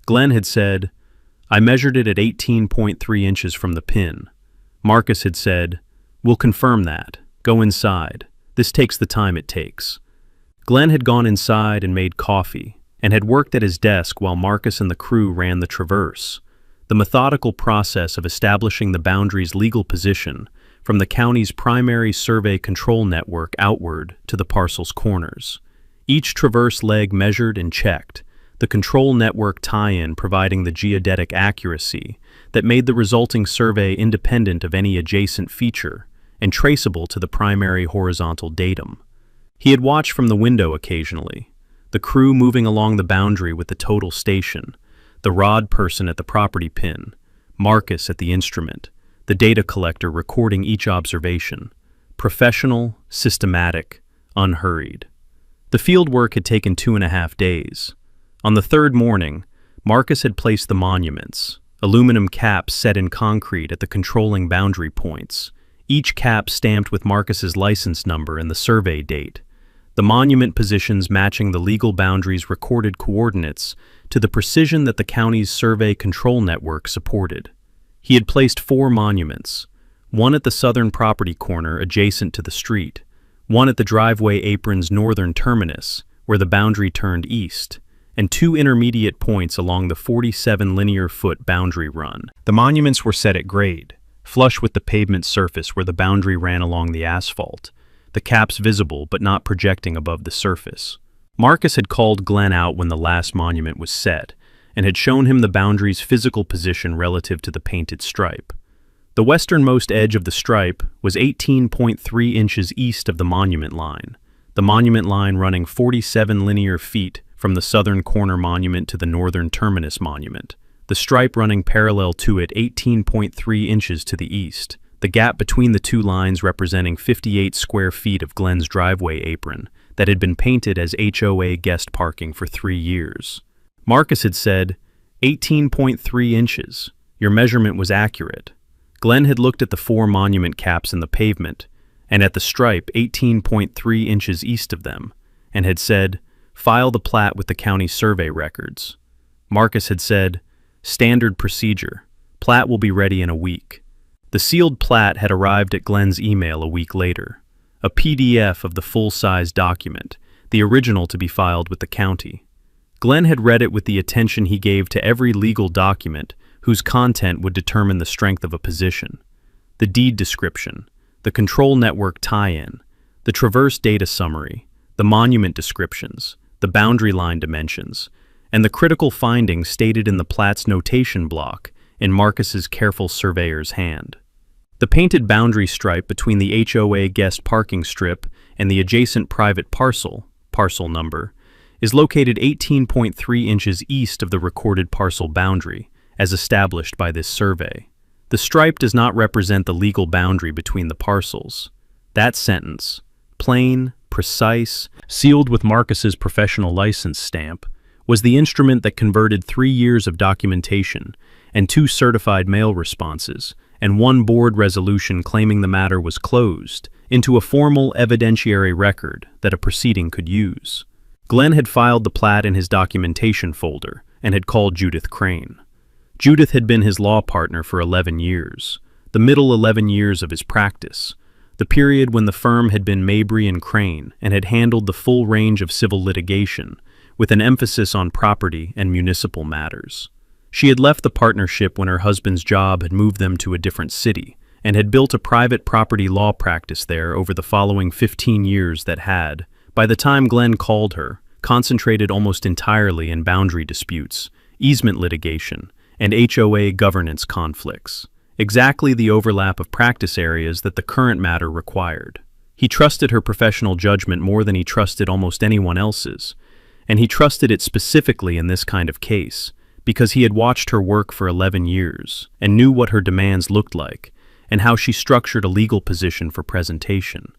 Glenn had said, "I measured it at 18.3 inches from the pin." Marcus had said, "We'll confirm that. Go inside. This takes the time it takes." Glenn had gone inside and made coffee, and had worked at his desk while Marcus and the crew ran the traverse, the methodical process of establishing the boundary's legal position from the county's primary survey control network outward to the parcel's corners. Each traverse leg measured and checked, the control network tie-in providing the geodetic accuracy that made the resulting survey independent of any adjacent feature and traceable to the primary horizontal datum. He had watched from the window occasionally, the crew moving along the boundary with the total station, the rod person at the property pin, Marcus at the instrument, the data collector recording each observation. Professional, systematic, unhurried. The field work had taken 2.5 days. On the 3rd morning, Marcus had placed the monuments, aluminum caps set in concrete at the controlling boundary points, each cap stamped with Marcus's license number and the survey date, the monument positions matching the legal boundary's recorded coordinates to the precision that the county's survey control network supported. He had placed 4 monuments, one at the southern property corner adjacent to the street, one at the driveway apron's northern terminus, where the boundary turned east, and 2 intermediate points along the 47 linear-foot boundary run. The monuments were set at grade, flush with the pavement surface where the boundary ran along the asphalt, the caps visible but not projecting above the surface. Marcus had called Glenn out when the last monument was set, and had shown him the boundary's physical position relative to the painted stripe. The westernmost edge of the stripe was 18.3 inches east of the monument line, the monument line running 47 linear feet from the southern corner monument to the northern terminus monument, the stripe running parallel to it 18.3 inches to the east, the gap between the two lines representing 58 square feet of Glenn's driveway apron that had been painted as HOA guest parking for 3 years. Marcus had said, 18.3 inches. Your measurement was accurate. Glenn had looked at the 4 monument caps in the pavement, and at the stripe 18.3 inches east of them, and had said, file the plat with the county survey records. Marcus had said, standard procedure. Plat will be ready in a week. The sealed plat had arrived at Glenn's email a week later, a PDF of the full-size document, the original to be filed with the county. Glenn had read it with the attention he gave to every legal document whose content would determine the strength of a position. The deed description, the control network tie-in, the traverse data summary, the monument descriptions, the boundary line dimensions, and the critical findings stated in the plat's notation block in Marcus's careful surveyor's hand. The painted boundary stripe between the HOA guest parking strip and the adjacent private parcel number, is located 18.3 inches east of the recorded parcel boundary, as established by this survey. The stripe does not represent the legal boundary between the parcels. That sentence, plain, precise, sealed with Marcus's professional license stamp, was the instrument that converted 3 years of documentation and 2 certified mail responses and 1 board resolution claiming the matter was closed into a formal evidentiary record that a proceeding could use. Glenn had filed the plat in his documentation folder and had called Judith Crane. Judith had been his law partner for 11 years, the middle 11 years of his practice, the period when the firm had been Mabry and Crane and had handled the full range of civil litigation, with an emphasis on property and municipal matters. She had left the partnership when her husband's job had moved them to a different city, and had built a private property law practice there over the following 15 years that had, by the time Glenn called her, concentrated almost entirely in boundary disputes, easement litigation, and HOA governance conflicts, exactly the overlap of practice areas that the current matter required. He trusted her professional judgment more than he trusted almost anyone else's, and he trusted it specifically in this kind of case, because he had watched her work for 11 years and knew what her demands looked like and how she structured a legal position for presentation.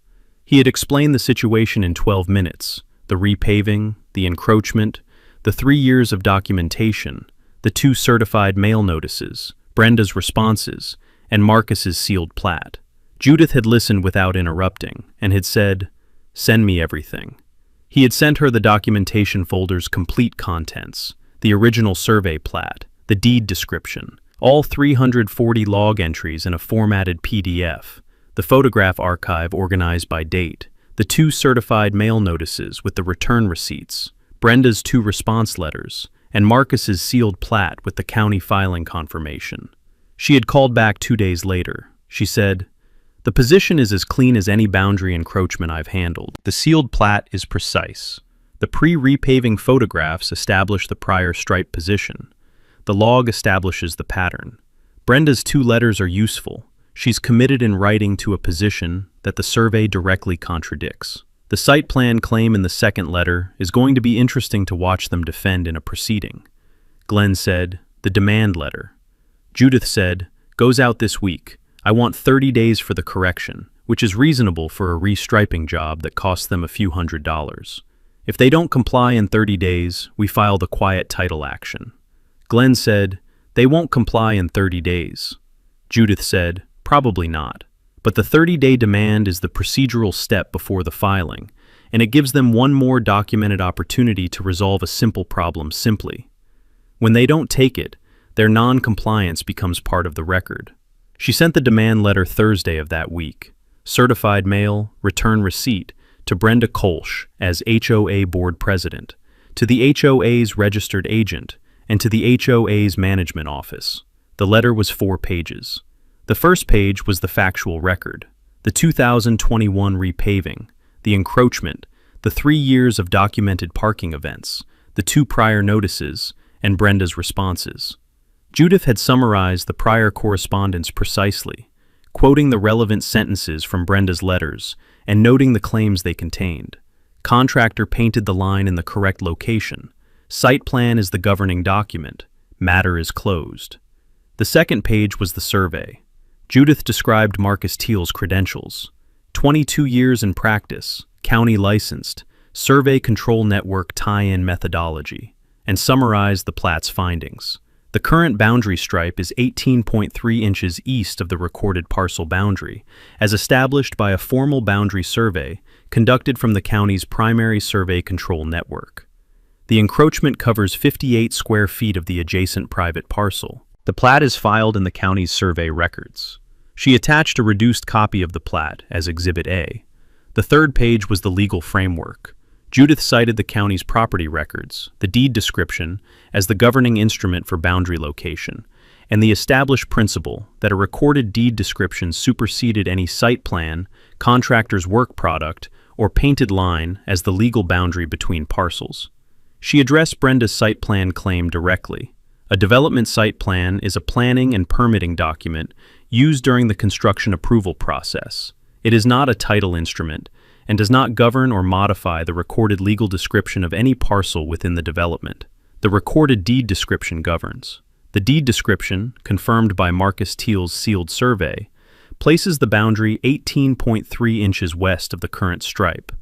He had explained the situation in 12 minutes, the repaving, the encroachment, the 3 years of documentation, the 2 certified mail notices, Brenda's responses, and Marcus's sealed plat. Judith had listened without interrupting and had said, "Send me everything." He had sent her the documentation folder's complete contents, the original survey plat, the deed description, all 340 log entries in a formatted PDF, the photograph archive organized by date, the 2 certified mail notices with the return receipts, Brenda's 2 response letters, and Marcus's sealed plat with the county filing confirmation. She had called back 2 days later. She said, "The position is as clean as any boundary encroachment I've handled. The sealed plat is precise. The pre-repaving photographs establish the prior stripe position. The log establishes the pattern. Brenda's 2 letters are useful. She's committed in writing to a position that the survey directly contradicts. The site plan claim in the second letter is going to be interesting to watch them defend in a proceeding." Glenn said, "The demand letter." Judith said, "Goes out this week. I want 30 days for the correction, which is reasonable for a restriping job that costs them a few $100s. If they don't comply in 30 days, we file the quiet title action." Glenn said, "They won't comply in 30 days. Judith said, "Probably not. But the 30-day demand is the procedural step before the filing, and it gives them one more documented opportunity to resolve a simple problem simply. When they don't take it, their non-compliance becomes part of the record." She sent the demand letter Thursday of that week. certified mail, return receipt, to Brenda Kolsch as HOA board president, to the HOA's registered agent, and to the HOA's management office. The letter was 4 pages. The first page was the factual record, the 2021 repaving, the encroachment, the 3 years of documented parking events, the 2 prior notices, and Brenda's responses. Judith had summarized the prior correspondence precisely, quoting the relevant sentences from Brenda's letters and noting the claims they contained. Contractor painted the line in the correct location. Site plan is the governing document. Matter is closed. The second page was the survey. Judith described Marcus Teal's credentials. 22 years in practice, county licensed, survey control network tie-in methodology, and summarized the plat's findings. The current boundary stripe is 18.3 inches east of the recorded parcel boundary, as established by a formal boundary survey conducted from the county's primary survey control network. The encroachment covers 58 square feet of the adjacent private parcel. The plat is filed in the county's survey records. She attached a reduced copy of the plat as Exhibit A. The third page was the legal framework. Judith cited the county's property records, the deed description, as the governing instrument for boundary location, and the established principle that a recorded deed description superseded any site plan, contractor's work product, or painted line as the legal boundary between parcels. She addressed Brenda's site plan claim directly. A development site plan is a planning and permitting document used during the construction approval process. It is not a title instrument and does not govern or modify the recorded legal description of any parcel within the development. The recorded deed description governs. The deed description, confirmed by Marcus Teal's sealed survey, places the boundary 18.3 inches west of the current stripe.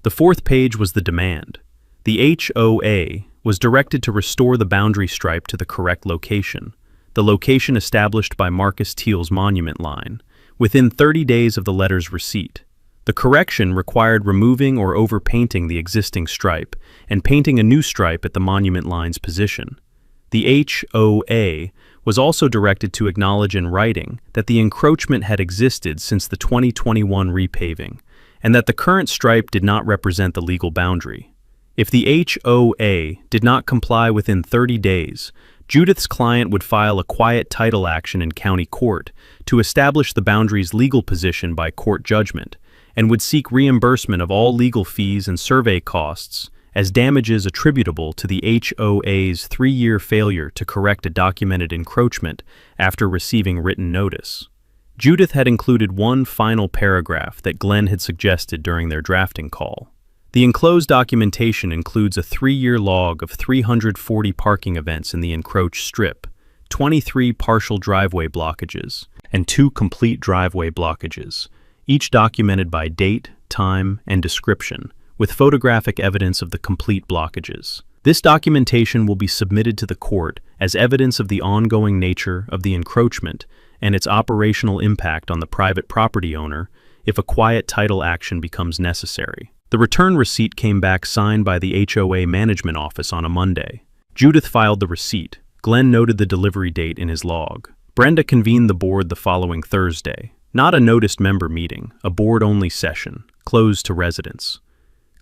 The fourth page was the demand. The HOA was directed to restore the boundary stripe to the correct location, the location established by Marcus Teal's monument line, within 30 days of the letter's receipt. The correction required removing or overpainting the existing stripe and painting a new stripe at the monument line's position. The HOA was also directed to acknowledge in writing that the encroachment had existed since the 2021 repaving, and that the current stripe did not represent the legal boundary. If the HOA did not comply within 30 days, Judith's client would file a quiet title action in county court to establish the boundary's legal position by court judgment, and would seek reimbursement of all legal fees and survey costs as damages attributable to the HOA's 3-year failure to correct a documented encroachment after receiving written notice. Judith had included one final paragraph that Glenn had suggested during their drafting call. The enclosed documentation includes a 3-year log of 340 parking events in the encroached strip, 23 partial driveway blockages, and 2 complete driveway blockages, each documented by date, time, and description, with photographic evidence of the complete blockages. This documentation will be submitted to the court as evidence of the ongoing nature of the encroachment and its operational impact on the private property owner if a quiet title action becomes necessary. The return receipt came back signed by the HOA management office on a Monday. Judith filed the receipt. Glenn noted the delivery date in his log. Brenda convened the board the following Thursday. Not a noticed member meeting, a board-only session, closed to residents.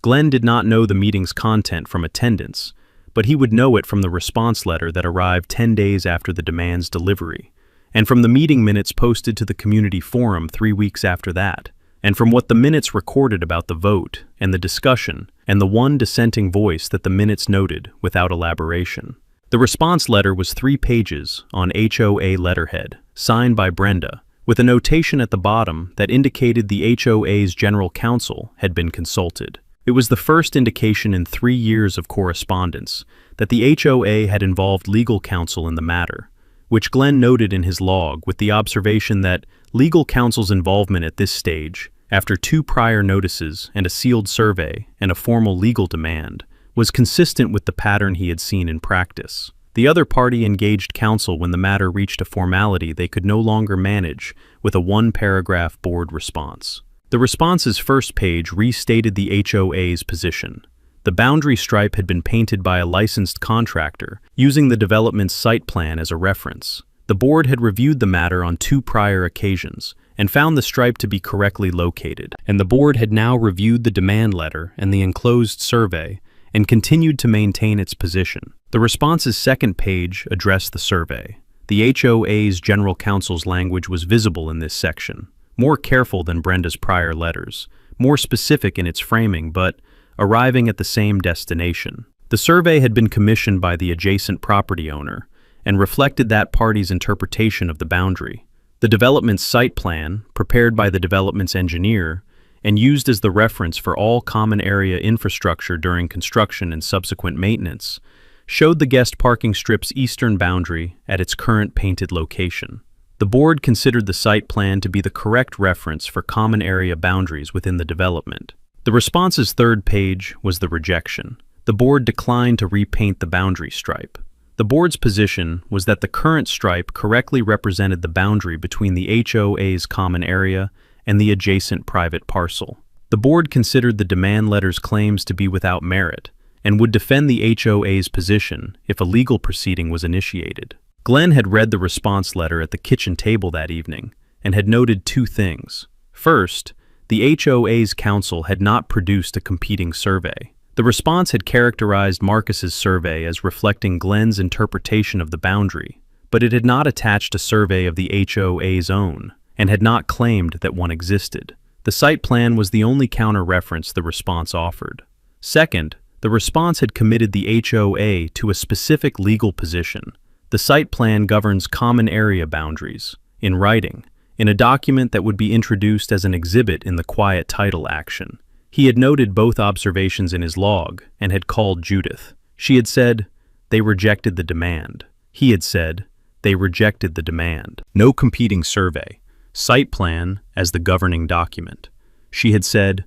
Glenn did not know the meeting's content from attendance, but he would know it from the response letter that arrived 10 days after the demand's delivery, and from the meeting minutes posted to the community forum 3 weeks after that, and from what the minutes recorded about the vote and the discussion, and the one dissenting voice that the minutes noted without elaboration. The response letter was 3 pages on HOA letterhead, signed by Brenda, with a notation at the bottom that indicated the HOA's general counsel had been consulted. It was the first indication in 3 years of correspondence that the HOA had involved legal counsel in the matter, which Glenn noted in his log with the observation that legal counsel's involvement at this stage, after 2 prior notices and a sealed survey and a formal legal demand, was consistent with the pattern he had seen in practice. The other party engaged counsel when the matter reached a formality they could no longer manage with a 1-paragraph board response. The response's first page restated the HOA's position. The boundary stripe had been painted by a licensed contractor, using the development's site plan as a reference. The board had reviewed the matter on 2 prior occasions and found the stripe to be correctly located, and the board had now reviewed the demand letter and the enclosed survey and continued to maintain its position. The response's second page addressed the survey. The HOA's general counsel's language was visible in this section, more careful than Brenda's prior letters, more specific in its framing, but arriving at the same destination. The survey had been commissioned by the adjacent property owner and reflected that party's interpretation of the boundary. The development's site plan, prepared by the development's engineer and used as the reference for all common area infrastructure during construction and subsequent maintenance, showed the guest parking strip's eastern boundary at its current painted location. The board considered the site plan to be the correct reference for common area boundaries within the development. The response's third page was the rejection. The board declined to repaint the boundary stripe. The board's position was that the current stripe correctly represented the boundary between the HOA's common area and the adjacent private parcel. The board considered the demand letter's claims to be without merit and would defend the HOA's position if a legal proceeding was initiated. Glenn had read the response letter at the kitchen table that evening and had noted 2 things. First, the HOA's counsel had not produced a competing survey. The response had characterized Marcus's survey as reflecting Glenn's interpretation of the boundary, but it had not attached a survey of the HOA's own and had not claimed that one existed. The site plan was the only counter-reference the response offered. Second, the response had committed the HOA to a specific legal position. The site plan governs common area boundaries, in writing, in a document that would be introduced as an exhibit in the quiet title action. He had noted both observations in his log and had called Judith. She had said, "They rejected the demand." He had said, "They rejected the demand." No competing survey. Site plan as the governing document. She had said,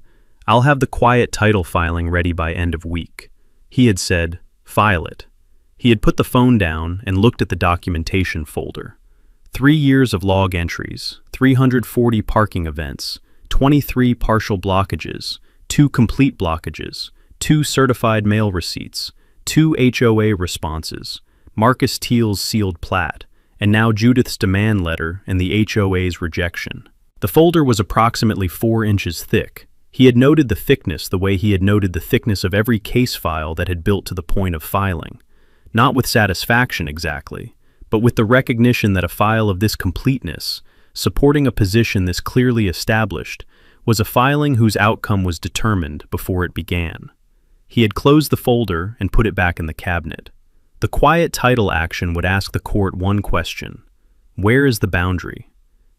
"I'll have the quiet title filing ready by end of week." He had said, "File it." He had put the phone down and looked at the documentation folder. 3 years of log entries, 340 parking events, 23 partial blockages, 2 complete blockages, 2 certified mail receipts, 2 HOA responses, Marcus Teal's sealed plat, and now Judith's demand letter and the HOA's rejection. The folder was approximately 4 inches thick. He had noted the thickness the way he had noted the thickness of every case file that had built to the point of filing. Not with satisfaction exactly, but with the recognition that a file of this completeness, supporting a position this clearly established, was a filing whose outcome was determined before it began. He had closed the folder and put it back in the cabinet. The quiet title action would ask the court one question: where is the boundary?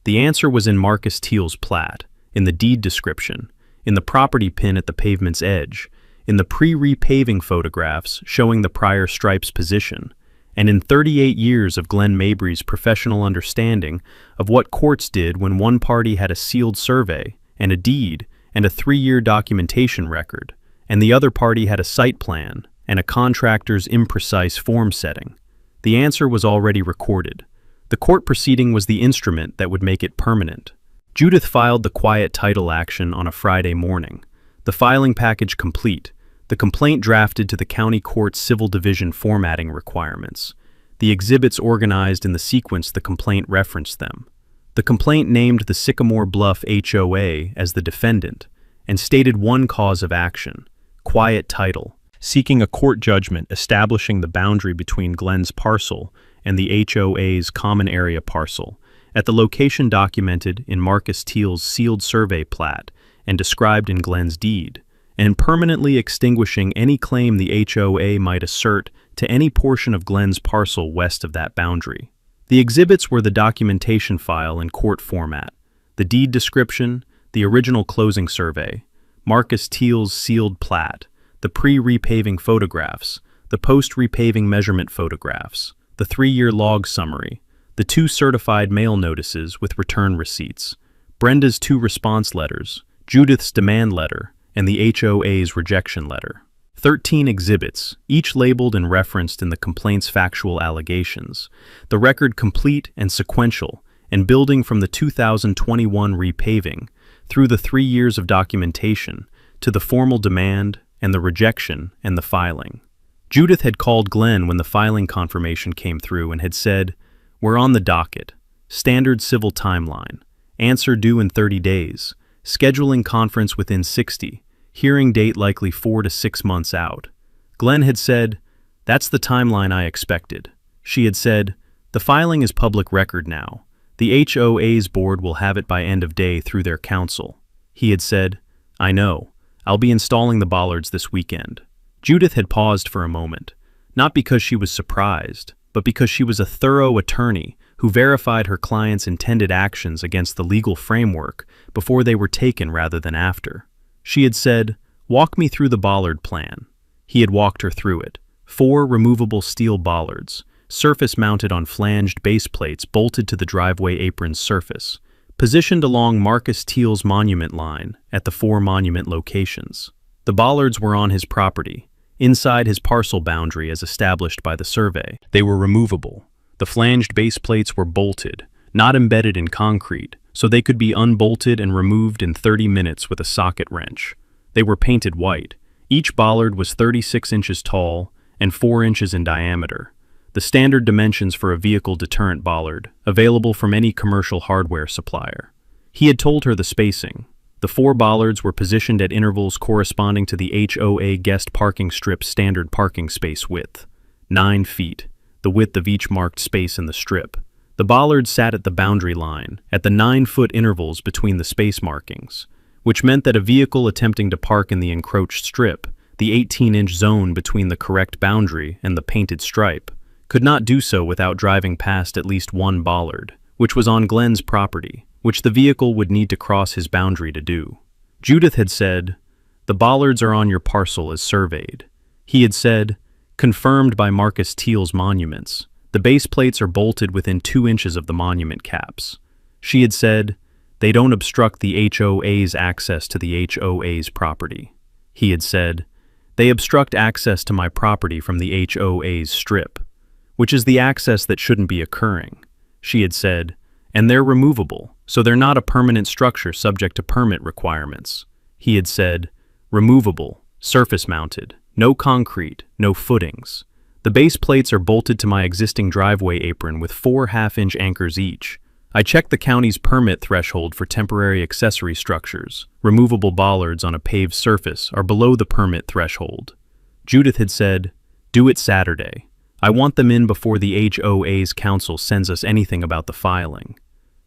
The answer was in Marcus Teal's plat, in the deed description, in the property pin at the pavement's edge, in the pre-repaving photographs showing the prior stripe's position, and in 38 years of Glenn Mabry's professional understanding of what courts did when one party had a sealed survey and a deed and a 3-year documentation record, and the other party had a site plan and a contractor's imprecise form setting. The answer was already recorded. The court proceeding was the instrument that would make it permanent. Judith filed the quiet title action on a Friday morning, the filing package complete, the complaint drafted to the county court's civil division formatting requirements, the exhibits organized in the sequence the complaint referenced them. The complaint named the Sycamore Bluff HOA as the defendant and stated one cause of action, quiet title, seeking a court judgment establishing the boundary between Glenn's parcel and the HOA's common area parcel at the location documented in Marcus Teal's sealed survey plat and described in Glenn's deed, and permanently extinguishing any claim the HOA might assert to any portion of Glenn's parcel west of that boundary. The exhibits were the documentation file in court format, the deed description, the original closing survey, Marcus Teal's sealed plat, the pre-repaving photographs, the post-repaving measurement photographs, the 3-year log summary, the 2 certified mail notices with return receipts, Brenda's 2 response letters, Judith's demand letter, and the HOA's rejection letter. 13 exhibits, each labeled and referenced in the complaint's factual allegations, the record complete and sequential, and building from the 2021 repaving through the 3 years of documentation to the formal demand and the rejection and the filing. Judith had called Glenn when the filing confirmation came through and had said, We're on the docket. Standard civil timeline. Answer due in 30 days. Scheduling conference within 60. Hearing date likely 4 to 6 months out. Glenn had said, "That's the timeline I expected." She had said, "The filing is public record now. The HOA's board will have it by end of day through their counsel." He had said, "I know. I'll be installing the bollards this weekend." Judith had paused for a moment, not because she was surprised, but because she was a thorough attorney who verified her client's intended actions against the legal framework before they were taken rather than after. She had said, "Walk me through the bollard plan." He had walked her through it. 4 removable steel bollards, surface-mounted on flanged base plates bolted to the driveway apron's surface, positioned along Marcus Teal's monument line at the 4 monument locations. The bollards were on his property, inside his parcel boundary as established by the survey. They were removable. The flanged base plates were bolted, not embedded in concrete, so they could be unbolted and removed in 30 minutes with a socket wrench. They were painted white. Each bollard was 36 inches tall and 4 inches in diameter, the standard dimensions for a vehicle deterrent bollard, available from any commercial hardware supplier. He had told her the spacing. The 4 bollards were positioned at intervals corresponding to the HOA guest parking strip standard parking space width, 9 feet, the width of each marked space in the strip. The bollards sat at the boundary line, at the 9-foot intervals between the space markings, which meant that a vehicle attempting to park in the encroached strip, the 18-inch zone between the correct boundary and the painted stripe, could not do so without driving past at least one bollard, which was on Glenn's property, which the vehicle would need to cross his boundary to do. Judith had said, "The bollards are on your parcel as surveyed." He had said, "Confirmed by Marcus Teal's monuments. The base plates are bolted within 2 inches of the monument caps." She had said, "They don't obstruct the HOA's access to the HOA's property." He had said, "They obstruct access to my property from the HOA's strip, which is the access that shouldn't be occurring." She had said, "And they're removable, so they're not a permanent structure subject to permit requirements." He had said, "Removable, surface-mounted, no concrete, no footings. The base plates are bolted to my existing driveway apron with 4 half-inch anchors each. I checked the county's permit threshold for temporary accessory structures. Removable bollards on a paved surface are below the permit threshold." Judith had said, "Do it Saturday. I want them in before the HOA's council sends us anything about the filing."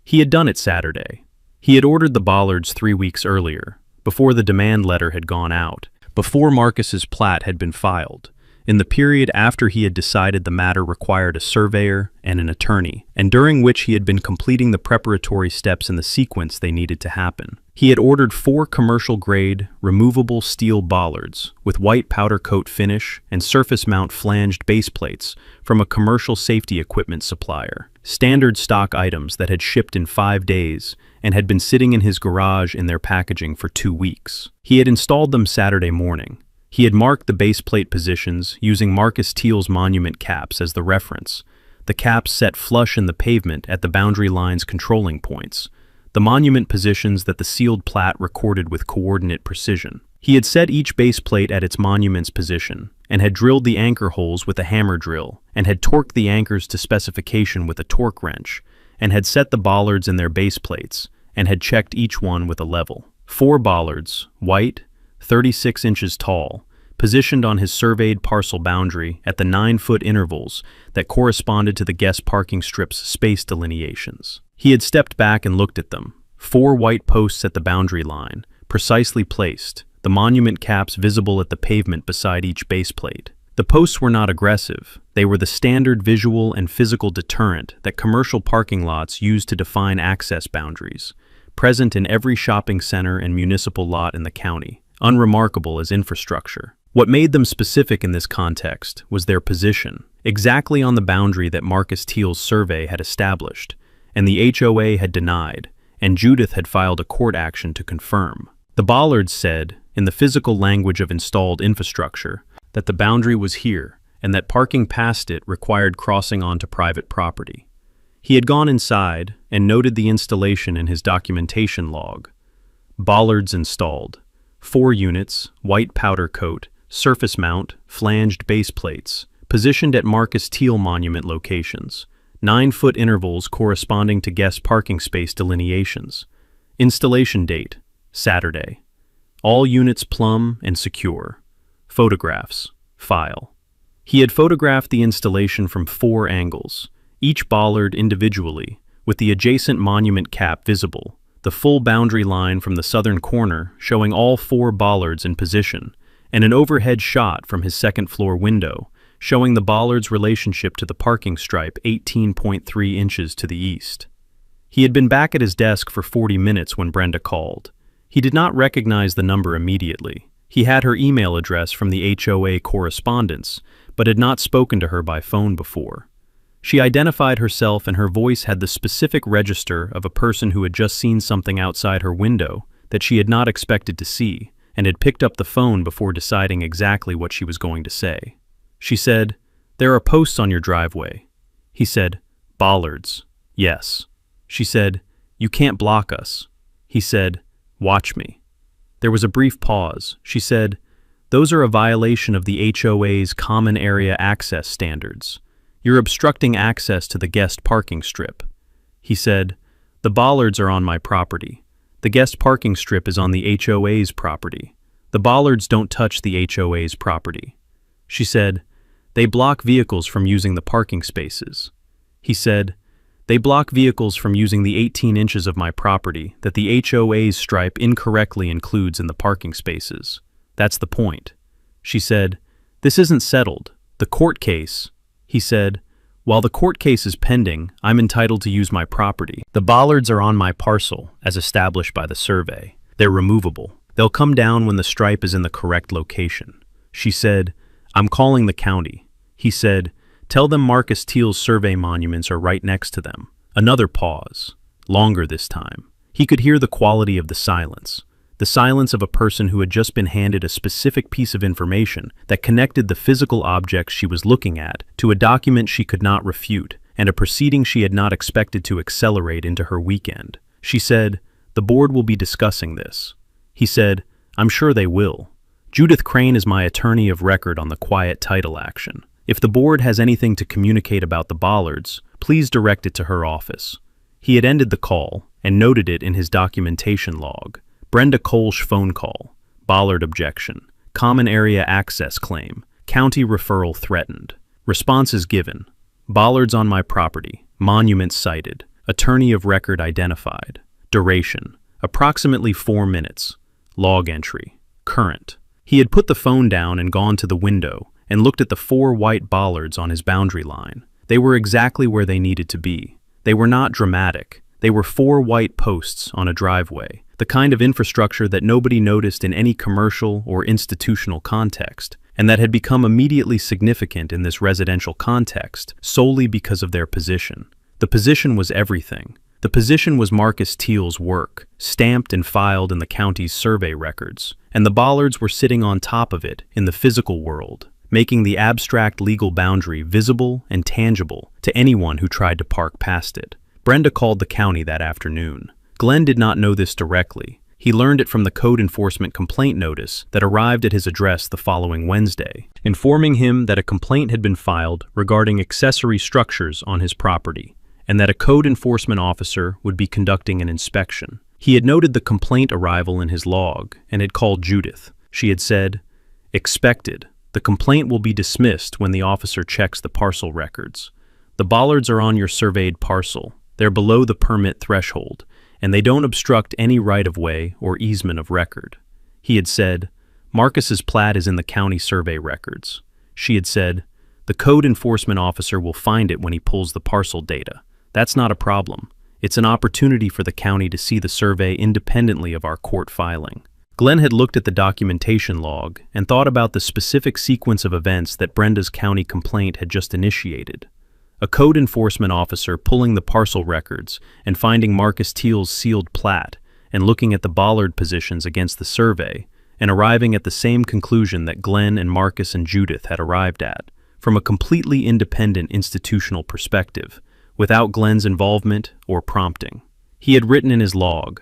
He had done it Saturday. He had ordered the bollards 3 weeks earlier, before the demand letter had gone out, before Marcus's plat had been filed, in the period after he had decided the matter required a surveyor and an attorney, and during which he had been completing the preparatory steps in the sequence they needed to happen. He had ordered 4 commercial-grade, removable steel bollards with white powder coat finish and surface-mount flanged base plates from a commercial safety equipment supplier, standard stock items that had shipped in 5 days and had been sitting in his garage in their packaging for 2 weeks. He had installed them Saturday morning. He had marked the base plate positions using Marcus Teal's monument caps as the reference, the caps set flush in the pavement at the boundary line's controlling points, the monument positions that the sealed plat recorded with coordinate precision. He had set each base plate at its monument's position, and had drilled the anchor holes with a hammer drill, and had torqued the anchors to specification with a torque wrench, and had set the bollards in their base plates, and had checked each one with a level. 4 bollards, white, 36 inches tall, positioned on his surveyed parcel boundary at the 9-foot intervals that corresponded to the guest parking strip's space delineations. He had stepped back and looked at them. 4 white posts at the boundary line, precisely placed, the monument caps visible at the pavement beside each base plate. The posts were not aggressive. They were the standard visual and physical deterrent that commercial parking lots use to define access boundaries, present in every shopping center and municipal lot in the county, unremarkable as infrastructure. What made them specific in this context was their position, exactly on the boundary that Marcus Teal's survey had established, and the HOA had denied, and Judith had filed a court action to confirm. The bollards said, in the physical language of installed infrastructure, that the boundary was here, and that parking past it required crossing onto private property. He had gone inside and noted the installation in his documentation log. Bollards installed. 4 units, white powder coat, surface mount, flanged base plates, positioned at Marcus Teal monument locations. 9-foot intervals corresponding to guest parking space delineations. Installation date, Saturday. All units plumb and secure. Photographs, file. He had photographed the installation from 4 angles, each bollard individually, with the adjacent monument cap visible, the full boundary line from the southern corner showing all 4 bollards in position, and an overhead shot from his second-floor window, showing the bollard's relationship to the parking stripe 18.3 inches to the east. He had been back at his desk for 40 minutes when Brenda called. He did not recognize the number immediately. He had her email address from the HOA correspondence, but had not spoken to her by phone before. She identified herself, and her voice had the specific register of a person who had just seen something outside her window that she had not expected to see, and had picked up the phone before deciding exactly what she was going to say. She said, "There are posts on your driveway." He said, "Bollards." "Yes." She said, "You can't block us." He said, "Watch me." There was a brief pause. She said, "Those are a violation of the HOA's Common Area Access Standards. You're obstructing access to the guest parking strip." He said, "The bollards are on my property. The guest parking strip is on the HOA's property. The bollards don't touch the HOA's property." She said, "They block vehicles from using the parking spaces." He said, "They block vehicles from using the 18 inches of my property that the HOA's stripe incorrectly includes in the parking spaces. That's the point." She said, "This isn't settled. The court case." He said, "While the court case is pending, I'm entitled to use my property. The bollards are on my parcel, as established by the survey. They're removable. They'll come down when the stripe is in the correct location." She said, "I'm calling the county." He said, "Tell them Marcus Teal's survey monuments are right next to them." Another pause, longer this time. He could hear the quality of the silence of a person who had just been handed a specific piece of information that connected the physical objects she was looking at to a document she could not refute, and a proceeding she had not expected to accelerate into her weekend. She said, "The board will be discussing this." He said, "I'm sure they will. Judith Crane is my attorney of record on the quiet title action. If the board has anything to communicate about the bollards, please direct it to her office." He had ended the call and noted it in his documentation log. Brenda Kolsch phone call. Bollard objection. Common area access claim. County referral threatened. Responses given. Bollards on my property. Monument cited. Attorney of record identified. Duration. Approximately 4 minutes. Log entry. Current. He had put the phone down and gone to the window and looked at the 4 white bollards on his boundary line. They were exactly where they needed to be. They were not dramatic. They were 4 white posts on a driveway, the kind of infrastructure that nobody noticed in any commercial or institutional context, and that had become immediately significant in this residential context solely because of their position. The position was everything. The position was Marcus Teal's work, stamped and filed in the county's survey records, and the bollards were sitting on top of it in the physical world, making the abstract legal boundary visible and tangible to anyone who tried to park past it. Brenda called the county that afternoon. Glenn did not know this directly. He learned it from the code enforcement complaint notice that arrived at his address the following Wednesday, informing him that a complaint had been filed regarding accessory structures on his property, and that a code enforcement officer would be conducting an inspection. He had noted the complaint arrival in his log and had called Judith. She had said, "Expected. The complaint will be dismissed when the officer checks the parcel records. The bollards are on your surveyed parcel. They're below the permit threshold, and they don't obstruct any right-of-way or easement of record." He had said, "Marcus's plat is in the county survey records." She had said, "The code enforcement officer will find it when he pulls the parcel data. That's not a problem. It's an opportunity for the county to see the survey independently of our court filing." Glenn had looked at the documentation log and thought about the specific sequence of events that Brenda's county complaint had just initiated. A code enforcement officer pulling the parcel records and finding Marcus Teal's sealed plat and looking at the bollard positions against the survey and arriving at the same conclusion that Glenn and Marcus and Judith had arrived at, from a completely independent institutional perspective, without Glenn's involvement or prompting. He had written in his log,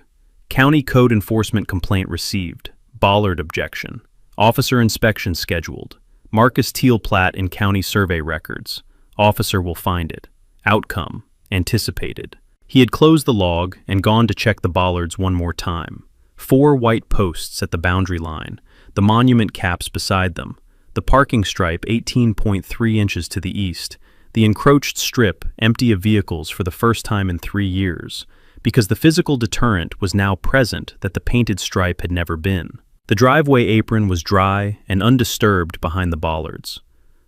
"County code enforcement complaint received. Bollard objection. Officer inspection scheduled. Marcus Teal plat in county survey records. Officer will find it. Outcome: anticipated. He had closed the log and gone to check the bollards one more time. 4 white posts at the boundary line, the monument caps beside them, the parking stripe 18.3 inches to the east, the encroached strip empty of vehicles for the first time in 3 years, because the physical deterrent was now present that the painted stripe had never been. The driveway apron was dry and undisturbed behind the bollards.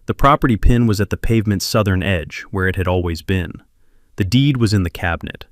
The property pin was at the pavement's southern edge, where it had always been. The deed was in the cabinet.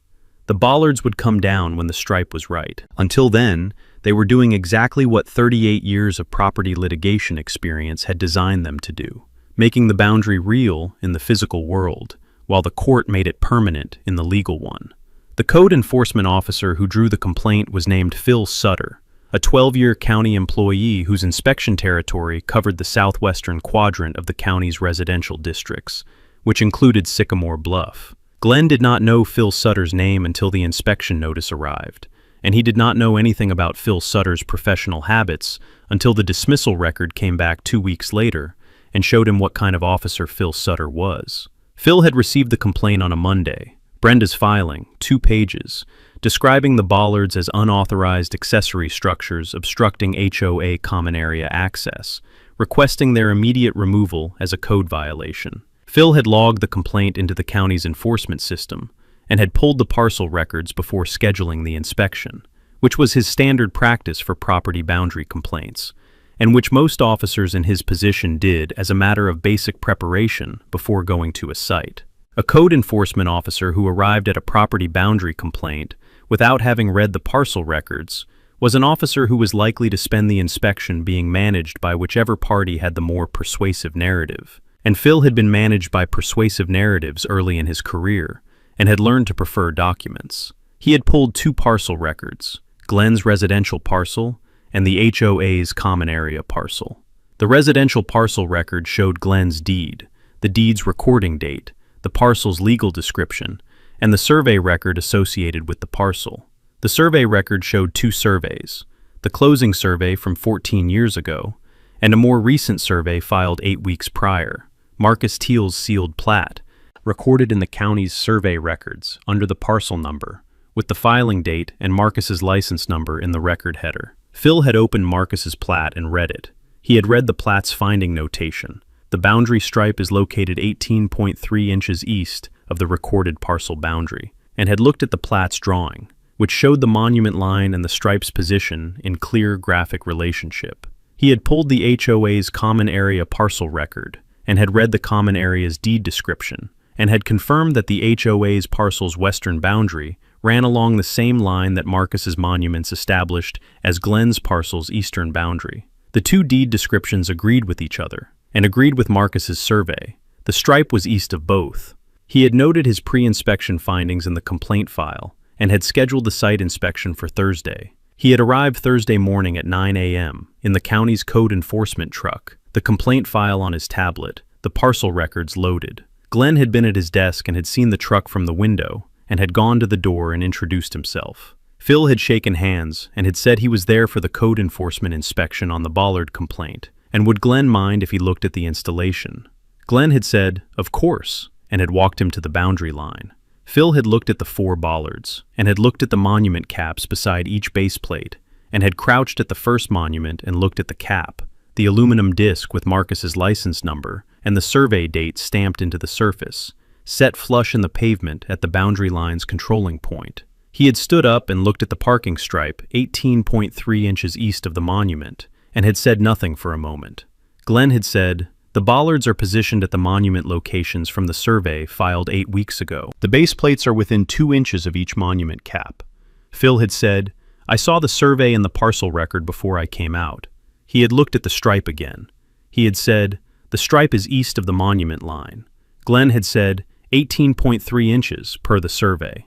The bollards would come down when the stripe was right. Until then, they were doing exactly what 38 years of property litigation experience had designed them to do, making the boundary real in the physical world, while the court made it permanent in the legal one. The code enforcement officer who drew the complaint was named Phil Sutter, a 12-year county employee whose inspection territory covered the southwestern quadrant of the county's residential districts, which included Sycamore Bluff. Glenn did not know Phil Sutter's name until the inspection notice arrived, and he did not know anything about Phil Sutter's professional habits until the dismissal record came back 2 weeks later and showed him what kind of officer Phil Sutter was. Phil had received the complaint on a Monday, Brenda's filing, 2 pages, describing the bollards as unauthorized accessory structures obstructing HOA common area access, requesting their immediate removal as a code violation. Phil had logged the complaint into the county's enforcement system and had pulled the parcel records before scheduling the inspection, which was his standard practice for property boundary complaints, and which most officers in his position did as a matter of basic preparation before going to a site. A code enforcement officer who arrived at a property boundary complaint without having read the parcel records was an officer who was likely to spend the inspection being managed by whichever party had the more persuasive narrative. And Phil had been managed by persuasive narratives early in his career and had learned to prefer documents. He had pulled 2 parcel records, Glenn's residential parcel and the HOA's common area parcel. The residential parcel record showed Glenn's deed, the deed's recording date, the parcel's legal description, and the survey record associated with the parcel. The survey record showed 2 surveys, the closing survey from 14 years ago, and a more recent survey filed 8 weeks prior, Marcus Teal's sealed plat, recorded in the county's survey records under the parcel number, with the filing date and Marcus's license number in the record header. Phil had opened Marcus's plat and read it. He had read the plat's finding notation. The boundary stripe is located 18.3 inches east of the recorded parcel boundary, and had looked at the plat's drawing, which showed the monument line and the stripe's position in clear graphic relationship. He had pulled the HOA's common area parcel record and had read the common area's deed description and had confirmed that the HOA's parcel's western boundary ran along the same line that Marcus's monuments established as Glenn's parcel's eastern boundary. The 2 deed descriptions agreed with each other and agreed with Marcus's survey. The stripe was east of both. He had noted his pre-inspection findings in the complaint file and had scheduled the site inspection for Thursday. He had arrived Thursday morning at 9 a.m. in the county's code enforcement truck, the complaint file on his tablet, the parcel records loaded. Glenn had been at his desk and had seen the truck from the window and had gone to the door and introduced himself. Phil had shaken hands and had said he was there for the code enforcement inspection on the bollard complaint, and would Glenn mind if he looked at the installation. Glenn had said, "Of course," and had walked him to the boundary line. Phil had looked at the 4 bollards and had looked at the monument caps beside each base plate and had crouched at the first monument and looked at the cap, the aluminum disc with Marcus's license number and the survey date stamped into the surface, set flush in the pavement at the boundary line's controlling point. He had stood up and looked at the parking stripe 18.3 inches east of the monument and had said nothing for a moment. Glenn had said, "The bollards are positioned at the monument locations from the survey filed 8 weeks ago. The base plates are within 2 inches of each monument cap." Phil had said, "I saw the survey and the parcel record before I came out." He had looked at the stripe again. He had said, "The stripe is east of the monument line." Glenn had said, 18.3 inches per the survey.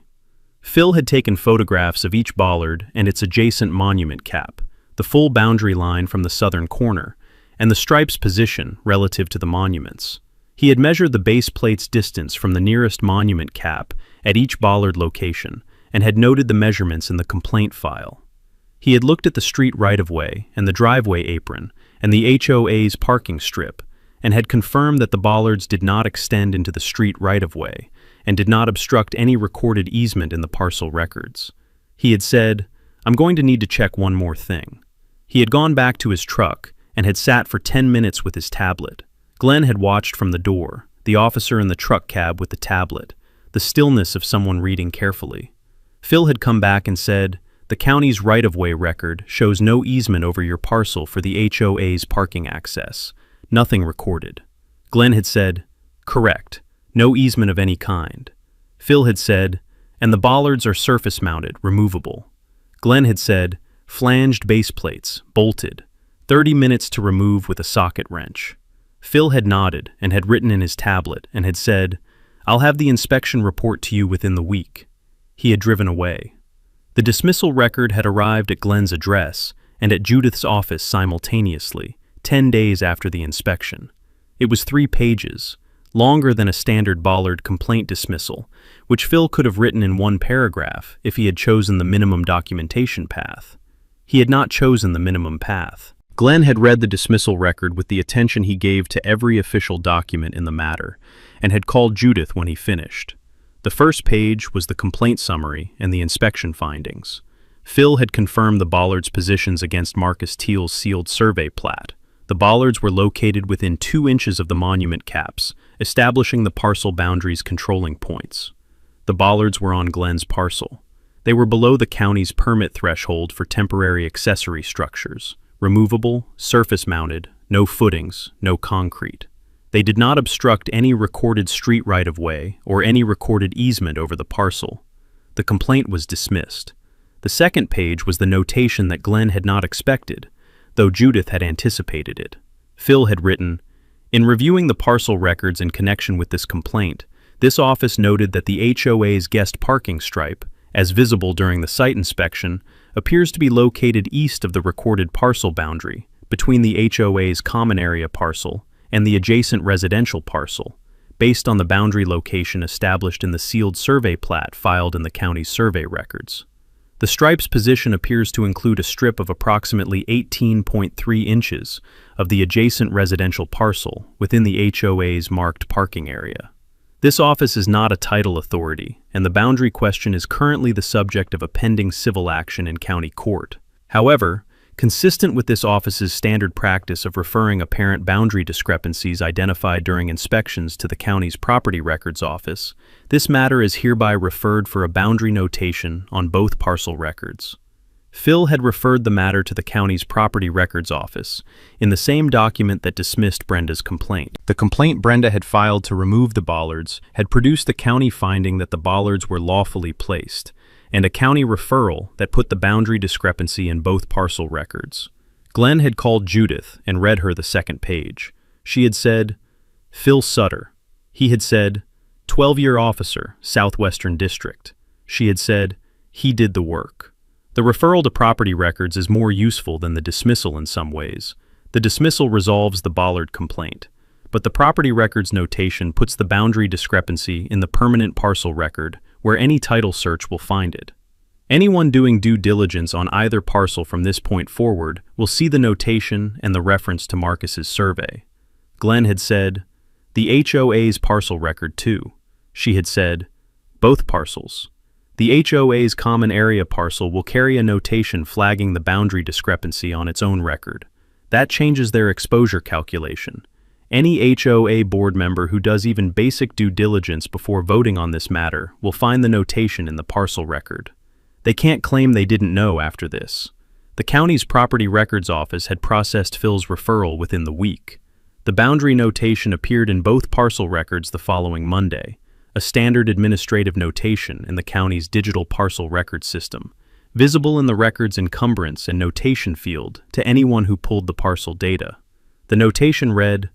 Phil had taken photographs of each bollard and its adjacent monument cap, the full boundary line from the southern corner, and the stripe's position relative to the monuments. He had measured the base plate's distance from the nearest monument cap at each bollard location and had noted the measurements in the complaint file. He had looked at the street right-of-way and the driveway apron and the HOA's parking strip and had confirmed that the bollards did not extend into the street right-of-way and did not obstruct any recorded easement in the parcel records. He had said, "I'm going to need to check one more thing." He had gone back to his truck and had sat for 10 minutes with his tablet. Glenn had watched from the door, the officer in the truck cab with the tablet, the stillness of someone reading carefully. Phil had come back and said, "The county's right-of-way record shows no easement over your parcel for the HOA's parking access. Nothing recorded." Glenn had said, "Correct. No easement of any kind." Phil had said, "And the bollards are surface-mounted, removable." Glenn had said, "Flanged base plates, bolted. 30 minutes to remove with a socket wrench." Phil had nodded and had written in his tablet and had said, "I'll have the inspection report to you within the week." He had driven away. The dismissal record had arrived at Glenn's address and at Judith's office simultaneously, 10 days after the inspection. It was 3 pages, longer than a standard bollard complaint dismissal, which Phil could have written in 1 paragraph if he had chosen the minimum documentation path. He had not chosen the minimum path. Glenn had read the dismissal record with the attention he gave to every official document in the matter, and had called Judith when he finished. The first page was the complaint summary and the inspection findings. Phil had confirmed the bollards' positions against Marcus Teal's sealed survey plat. The bollards were located within 2 inches of the monument caps, establishing the parcel boundaries controlling points. The bollards were on Glenn's parcel. They were below the county's permit threshold for temporary accessory structures, removable, surface-mounted, no footings, no concrete. They did not obstruct any recorded street right-of-way or any recorded easement over the parcel. The complaint was dismissed. The second page was the notation that Glenn had not expected, though Judith had anticipated it. Phil had written, "In reviewing the parcel records in connection with this complaint, this office noted that the HOA's guest parking stripe, as visible during the site inspection, appears to be located east of the recorded parcel boundary, between the HOA's common area parcel and the adjacent residential parcel, based on the boundary location established in the sealed survey plat filed in the county's survey records. The stripe's position appears to include a strip of approximately 18.3 inches of the adjacent residential parcel within the HOA's marked parking area. This office is not a title authority, and the boundary question is currently the subject of a pending civil action in county court. However, consistent with this office's standard practice of referring apparent boundary discrepancies identified during inspections to the county's property records office, this matter is hereby referred for a boundary notation on both parcel records. Phil had referred the matter to the county's property records office in the same document that dismissed Brenda's complaint. The complaint Brenda had filed to remove the bollards had produced the county finding that the bollards were lawfully placed, and a county referral that put the boundary discrepancy in both parcel records. Glenn had called Judith and read her the second page. She had said, "Phil Sutter." He had said, 12-year officer, Southwestern District. She had said, "He did the work." The referral to property records is more useful than the dismissal in some ways. The dismissal resolves the bollard complaint, but the property records notation puts the boundary discrepancy in the permanent parcel record where any title search will find it. Anyone doing due diligence on either parcel from this point forward will see the notation and the reference to Marcus's survey. Glenn had said, "The HOA's parcel record too." She had said, "Both parcels." The HOA's common area parcel will carry a notation flagging the boundary discrepancy on its own record. That changes their exposure calculation. Any HOA board member who does even basic due diligence before voting on this matter will find the notation in the parcel record. They can't claim they didn't know after this. The county's property records office had processed Phil's referral within the week. The boundary notation appeared in both parcel records the following Monday, a standard administrative notation in the county's digital parcel record system, visible in the record's encumbrance and notation field to anyone who pulled the parcel data. The notation read,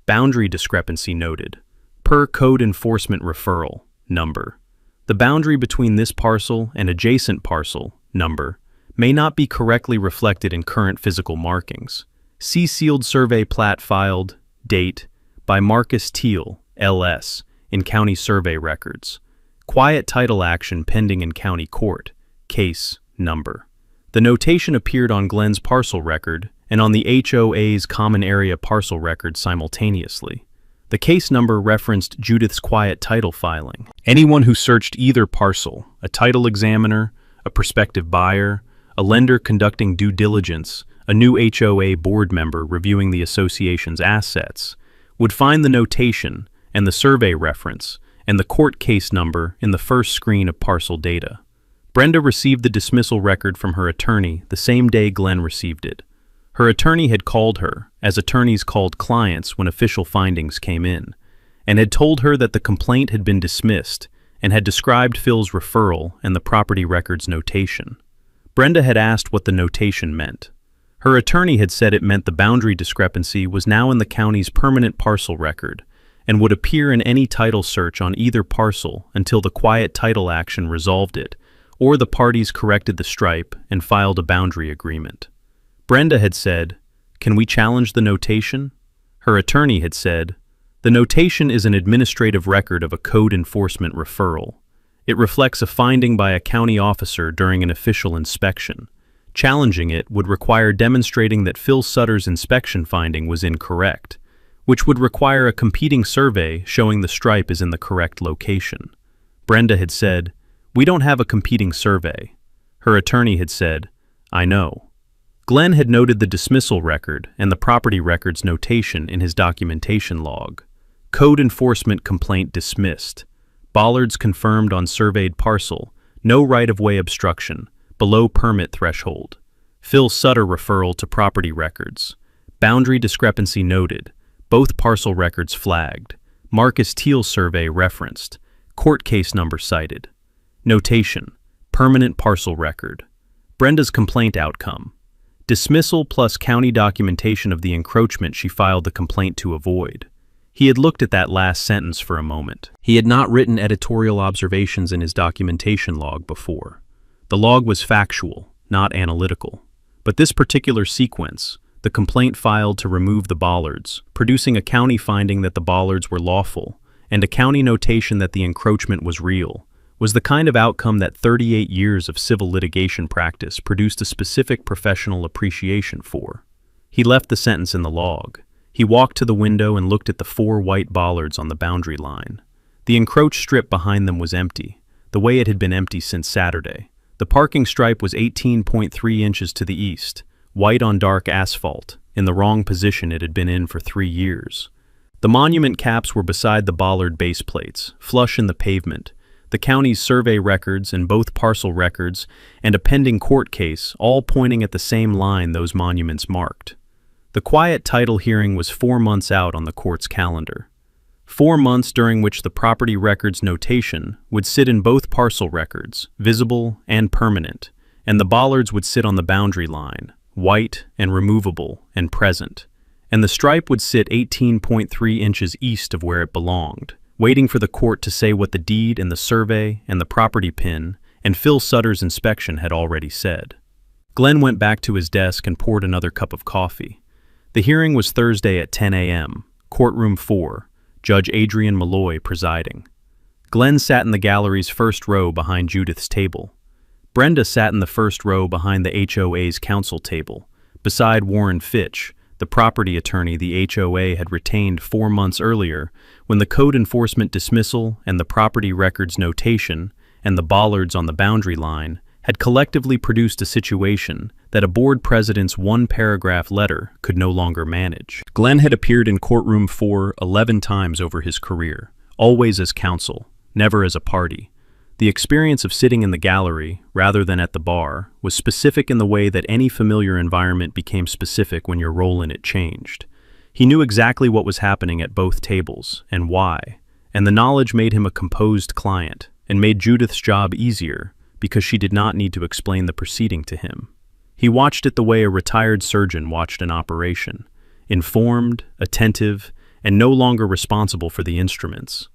"Boundary discrepancy noted. Per code enforcement referral, number. The boundary between this parcel and adjacent parcel, number, may not be correctly reflected in current physical markings. See sealed survey plat filed, date, by Marcus Teal, LS, in county survey records. Quiet title action pending in county court. Case, number." The notation appeared on Glenn's parcel record and on the HOA's common area parcel record simultaneously. The case number referenced Judith's quiet title filing. Anyone who searched either parcel, a title examiner, a prospective buyer, a lender conducting due diligence, a new HOA board member reviewing the association's assets, would find the notation and the survey reference and the court case number in the first screen of parcel data. Brenda received the dismissal record from her attorney the same day Glenn received it. Her attorney had called her, as attorneys called clients when official findings came in, and had told her that the complaint had been dismissed and had described Phil's referral and the property records notation. Brenda had asked what the notation meant. Her attorney had said it meant the boundary discrepancy was now in the county's permanent parcel record and would appear in any title search on either parcel until the quiet title action resolved it, or the parties corrected the stripe and filed a boundary agreement. Brenda had said, "Can we challenge the notation?" Her attorney had said, "The notation is an administrative record of a code enforcement referral. It reflects a finding by a county officer during an official inspection. Challenging it would require demonstrating that Phil Sutter's inspection finding was incorrect, which would require a competing survey showing the stripe is in the correct location." Brenda had said, "We don't have a competing survey." Her attorney had said, "I know." Glenn had noted the dismissal record and the property records notation in his documentation log. Code enforcement complaint dismissed. Bollards confirmed on surveyed parcel, no right-of-way obstruction, below permit threshold. Phil Sutter referral to property records. Boundary discrepancy noted, both parcel records flagged. Marcus Teal survey referenced. Court case number cited. Notation, permanent parcel record. Brenda's complaint outcome. Dismissal plus county documentation of the encroachment she filed the complaint to avoid. He had looked at that last sentence for a moment. He had not written editorial observations in his documentation log before. The log was factual, not analytical. But this particular sequence, the complaint filed to remove the bollards, producing a county finding that the bollards were lawful, and a county notation that the encroachment was real, was the kind of outcome that 38 years of civil litigation practice produced a specific professional appreciation for. He left the sentence in the log. He walked to the window and looked at the 4 white bollards on the boundary line. The encroached strip behind them was empty, the way it had been empty since Saturday. The parking stripe was 18.3 inches to the east, white on dark asphalt, in the wrong position it had been in for 3 years. The monument caps were beside the bollard base plates, flush in the pavement. The county's survey records and both parcel records and a pending court case all pointing at the same line those monuments marked. The quiet title hearing was 4 months out on the court's calendar. 4 months during which the property records notation would sit in both parcel records, visible and permanent, and the bollards would sit on the boundary line, white and removable and present, and the stripe would sit 18.3 inches east of where it belonged, waiting for the court to say what the deed and the survey and the property pin and Phil Sutter's inspection had already said. Glenn went back to his desk and poured another cup of coffee. The hearing was Thursday at 10 a.m., courtroom 4, Judge Adrian Malloy presiding. Glenn sat in the gallery's first row behind Judith's table. Brenda sat in the first row behind the HOA's counsel table, beside Warren Fitch, the property attorney the HOA had retained 4 months earlier when the code enforcement dismissal and the property records notation and the bollards on the boundary line had collectively produced a situation that a board president's 1-paragraph letter could no longer manage. Glenn had appeared in courtroom 4 11 times over his career, always as counsel, never as a party. The experience of sitting in the gallery, rather than at the bar, was specific in the way that any familiar environment became specific when your role in it changed. He knew exactly what was happening at both tables, and why, and the knowledge made him a composed client, and made Judith's job easier, because she did not need to explain the proceeding to him. He watched it the way a retired surgeon watched an operation, informed, attentive, and no longer responsible for the instruments.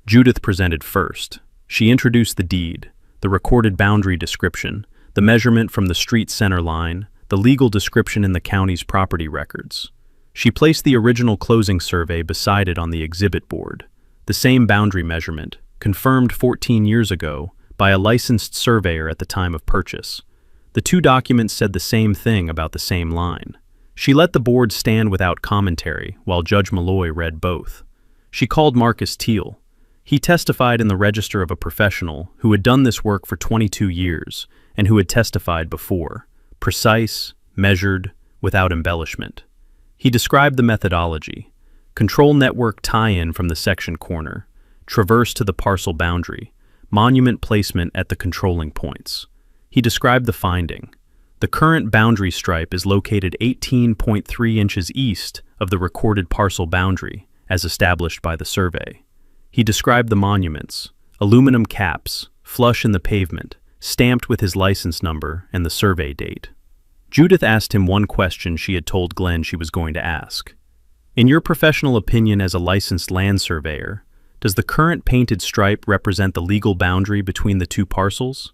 Judith presented first. She introduced the deed, the recorded boundary description, the measurement from the street center line, the legal description in the county's property records. She placed the original closing survey beside it on the exhibit board, the same boundary measurement, confirmed 14 years ago by a licensed surveyor at the time of purchase. The 2 documents said the same thing about the same line. She let the board stand without commentary while Judge Malloy read both. She called Marcus Teal. He testified in the register of a professional who had done this work for 22 years and who had testified before, precise, measured, without embellishment. He described the methodology: control network tie-in from the section corner, traverse to the parcel boundary, monument placement at the controlling points. He described the finding. The current boundary stripe is located 18.3 inches east of the recorded parcel boundary, as established by the survey. He described the monuments: aluminum caps, flush in the pavement, stamped with his license number and the survey date. Judith asked him one question she had told Glenn she was going to ask. In your professional opinion as a licensed land surveyor, does the current painted stripe represent the legal boundary between the two parcels?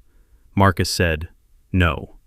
Marcus said, no.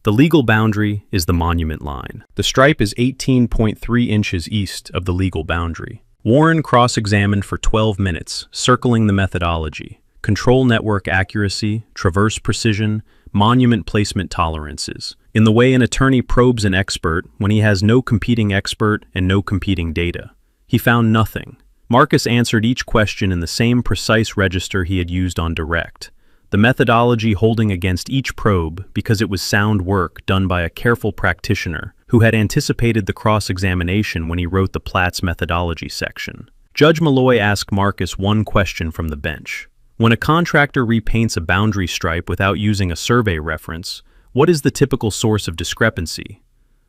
The legal boundary is the monument line. The stripe is 18.3 inches east of the legal boundary. Warren cross-examined for 12 minutes, circling the methodology: control network accuracy, traverse precision, monument placement tolerances, in the way an attorney probes an expert when he has no competing expert and no competing data. He found nothing. Marcus answered each question in the same precise register he had used on direct, the methodology holding against each probe because it was sound work done by a careful practitioner who had anticipated the cross-examination when he wrote the Platts methodology section. Judge Malloy asked Marcus one question from the bench. When a contractor repaints a boundary stripe without using a survey reference, what is the typical source of discrepancy?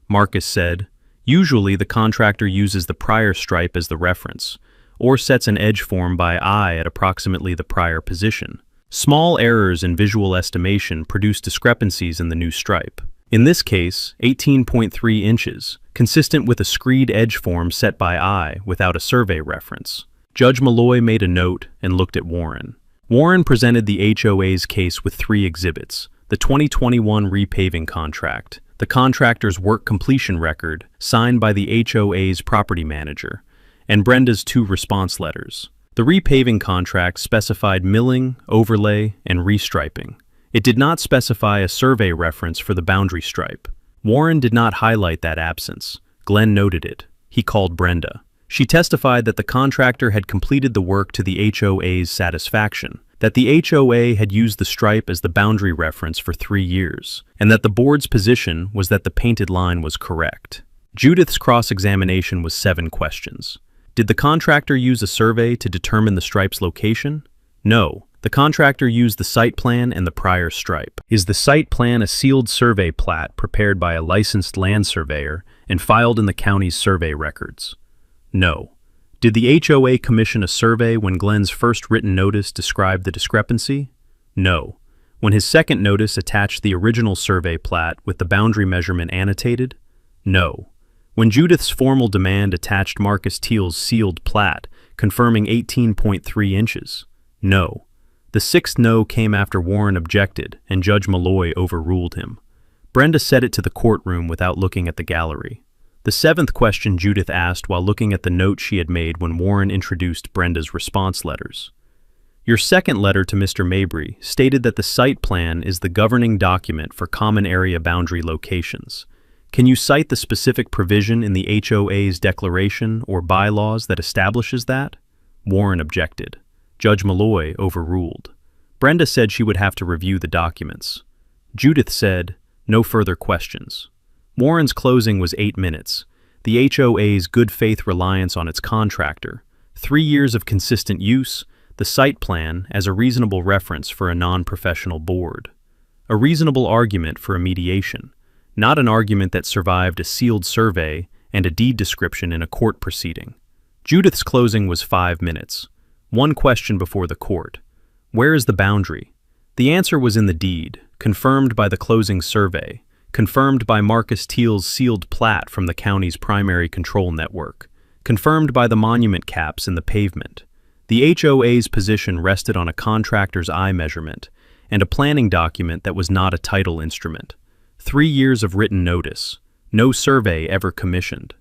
Marcus said, usually the contractor uses the prior stripe as the reference, or sets an edge form by eye at approximately the prior position. Small errors in visual estimation produce discrepancies in the new stripe. In this case, 18.3 inches, consistent with a screed edge form set by eye without a survey reference. Judge Malloy made a note and looked at Warren. Warren presented the HOA's case with 3 exhibits: the 2021 repaving contract, the contractor's work completion record signed by the HOA's property manager, and Brenda's 2 response letters. The repaving contract specified milling, overlay, and restriping. It did not specify a survey reference for the boundary stripe. Warren did not highlight that absence. Glenn noted it. He called Brenda. She testified that the contractor had completed the work to the HOA's satisfaction, that the HOA had used the stripe as the boundary reference for 3 years, and that the board's position was that the painted line was correct. Judith's cross-examination was 7 questions. Did the contractor use a survey to determine the stripe's location? No. The contractor used the site plan and the prior stripe. Is the site plan a sealed survey plat prepared by a licensed land surveyor and filed in the county's survey records? No. Did the HOA commission a survey when Glenn's first written notice described the discrepancy? No. When his second notice attached the original survey plat with the boundary measurement annotated? No. When Judith's formal demand attached Marcus Teal's sealed plat, confirming 18.3 inches? No. The 6th no came after Warren objected, and Judge Malloy overruled him. Brenda said it to the courtroom without looking at the gallery. The 7th question Judith asked while looking at the note she had made when Warren introduced Brenda's response letters. Your second letter to Mr. Mabry stated that the site plan is the governing document for common area boundary locations. Can you cite the specific provision in the HOA's declaration or bylaws that establishes that? Warren objected. Judge Malloy overruled. Brenda said she would have to review the documents. Judith said, no further questions. Warren's closing was 8 minutes. The HOA's good faith reliance on its contractor, 3 years of consistent use, the site plan as a reasonable reference for a non-professional board. A reasonable argument for a mediation. Not an argument that survived a sealed survey and a deed description in a court proceeding. Judith's closing was 5 minutes. 1 question before the court. Where is the boundary? The answer was in the deed, confirmed by the closing survey, confirmed by Marcus Teal's sealed plat from the county's primary control network, confirmed by the monument caps in the pavement. The HOA's position rested on a contractor's eye measurement and a planning document that was not a title instrument. 3 years of written notice. No survey ever commissioned.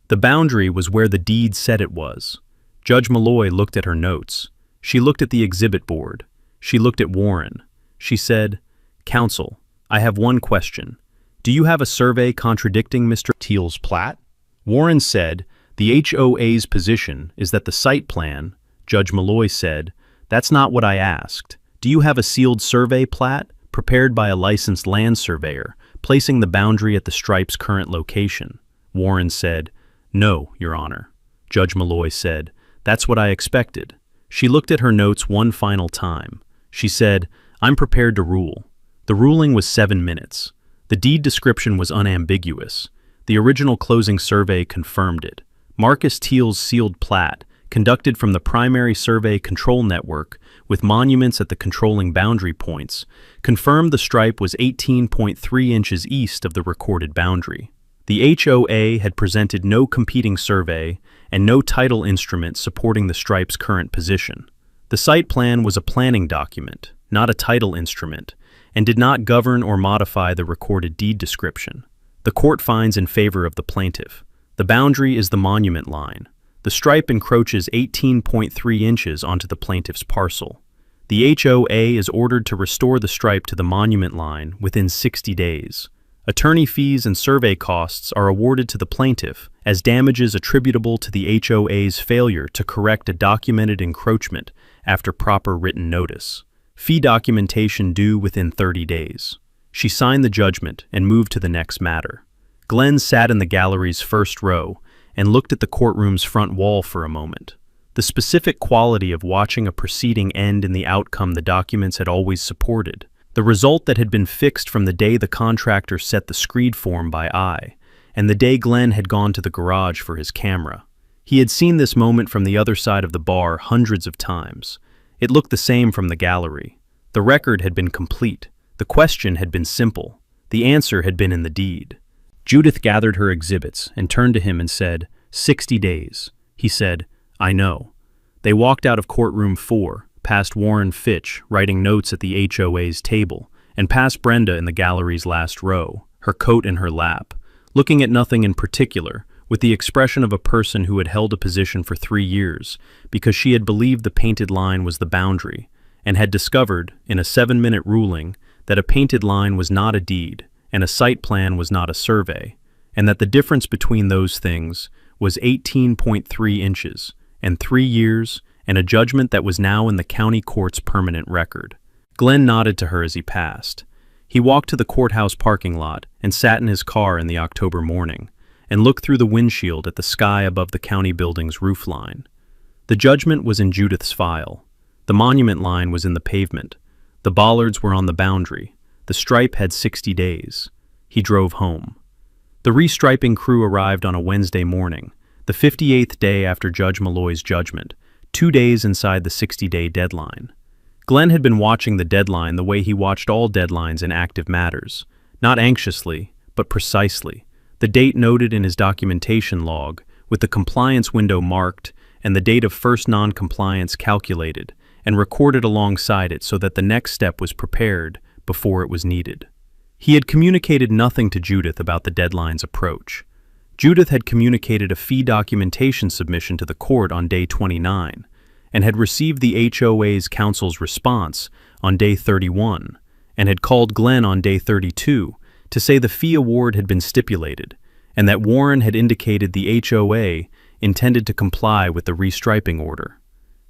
The boundary was where the deed said it was. Judge Malloy looked at her notes. She looked at the exhibit board. She looked at Warren. She said, Counsel, I have one question. Do you have a survey contradicting Mr. Teal's plat? Warren said, The HOA's position is that the site plan, Judge Malloy said, "That's not what I asked. Do you have a sealed survey plat, prepared by a licensed land surveyor, placing the boundary at the stripe's current location?" Warren said, "No, Your Honor." Judge Malloy said, "That's what I expected." She looked at her notes one final time. She said, "I'm prepared to rule." The ruling was 7 minutes. The deed description was unambiguous. The original closing survey confirmed it. Marcus Teal's sealed plat, conducted from the primary survey control network with monuments at the controlling boundary points, confirmed the stripe was 18.3 inches east of the recorded boundary. The HOA had presented no competing survey and no title instrument supporting the stripe's current position. The site plan was a planning document, not a title instrument, and did not govern or modify the recorded deed description. The court finds in favor of the plaintiff. The boundary is the monument line. The stripe encroaches 18.3 inches onto the plaintiff's parcel. The HOA is ordered to restore the stripe to the monument line within 60 days. Attorney fees and survey costs are awarded to the plaintiff as damages attributable to the HOA's failure to correct a documented encroachment after proper written notice. Fee documentation due within 30 days. She signed the judgment and moved to the next matter. Glenn sat in the gallery's first row and looked at the courtroom's front wall for a moment. The specific quality of watching a proceeding end in the outcome the documents had always supported. The result that had been fixed from the day the contractor set the screed form by eye, and the day Glenn had gone to the garage for his camera. He had seen this moment from the other side of the bar hundreds of times. It looked the same from the gallery. The record had been complete. The question had been simple. The answer had been in the deed. Judith gathered her exhibits and turned to him and said, 60 days. He said, "I know." They walked out of courtroom 4, past Warren Fitch writing notes at the HOA's table, and past Brenda in the gallery's last row, her coat in her lap, looking at nothing in particular, with the expression of a person who had held a position for 3 years because she had believed the painted line was the boundary, and had discovered, in a 7-minute ruling, that a painted line was not a deed, and a site plan was not a survey, and that the difference between those things was 18.3 inches, and 3 years, and a judgment that was now in the county court's permanent record. Glenn nodded to her as he passed. He walked to the courthouse parking lot and sat in his car in the October morning, and looked through the windshield at the sky above the county building's roofline. The judgment was in Judith's file. The monument line was in the pavement. The bollards were on the boundary. The stripe had 60 days. He drove home. The restriping crew arrived on a Wednesday morning, the 58th day after Judge Malloy's judgment, 2 days inside the 60-day deadline. Glenn had been watching the deadline the way he watched all deadlines in active matters, not anxiously, but precisely, the date noted in his documentation log, with the compliance window marked and the date of first non-compliance calculated and recorded alongside it so that the next step was prepared before it was needed. He had communicated nothing to Judith about the deadline's approach. Judith had communicated a fee documentation submission to the court on day 29, and had received the HOA's counsel's response on day 31, and had called Glenn on day 32 to say the fee award had been stipulated, and that Warren had indicated the HOA intended to comply with the restriping order.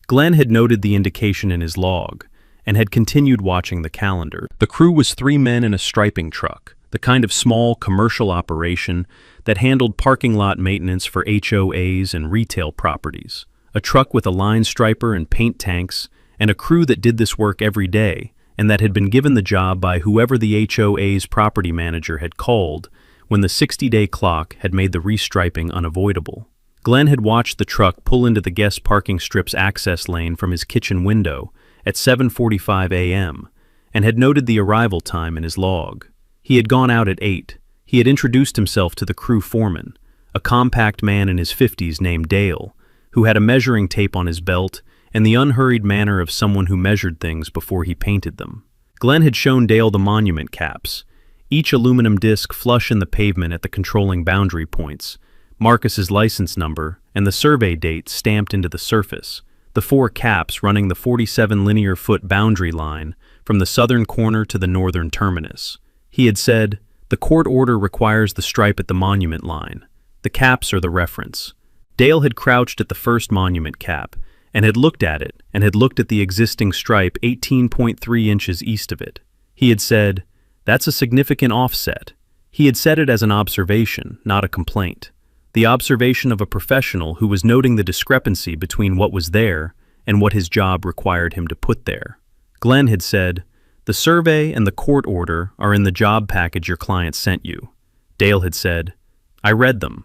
Glenn had noted the indication in his log, and had continued watching the calendar. The crew was 3 men in a striping truck, the kind of small commercial operation that handled parking lot maintenance for HOAs and retail properties. A truck with a line striper and paint tanks, and a crew that did this work every day, and that had been given the job by whoever the HOA's property manager had called when the 60-day clock had made the restriping unavoidable. Glenn had watched the truck pull into the guest parking strip's access lane from his kitchen window at 7:45 a.m., and had noted the arrival time in his log. He had gone out at 8. He had introduced himself to the crew foreman, a compact man in his 50s named Dale, who had a measuring tape on his belt and the unhurried manner of someone who measured things before he painted them. Glenn had shown Dale the monument caps, each aluminum disc flush in the pavement at the controlling boundary points, Marcus's license number, and the survey date stamped into the surface, the 4 caps running the 47 linear foot boundary line from the southern corner to the northern terminus. He had said, "The court order requires the stripe at the monument line. The caps are the reference." Dale had crouched at the first monument cap and had looked at it and had looked at the existing stripe 18.3 inches east of it. He had said, "That's a significant offset." He had said it as an observation, not a complaint. The observation of a professional who was noting the discrepancy between what was there and what his job required him to put there. Glenn had said, "The survey and the court order are in the job package your client sent you." Dale had said, "I read them."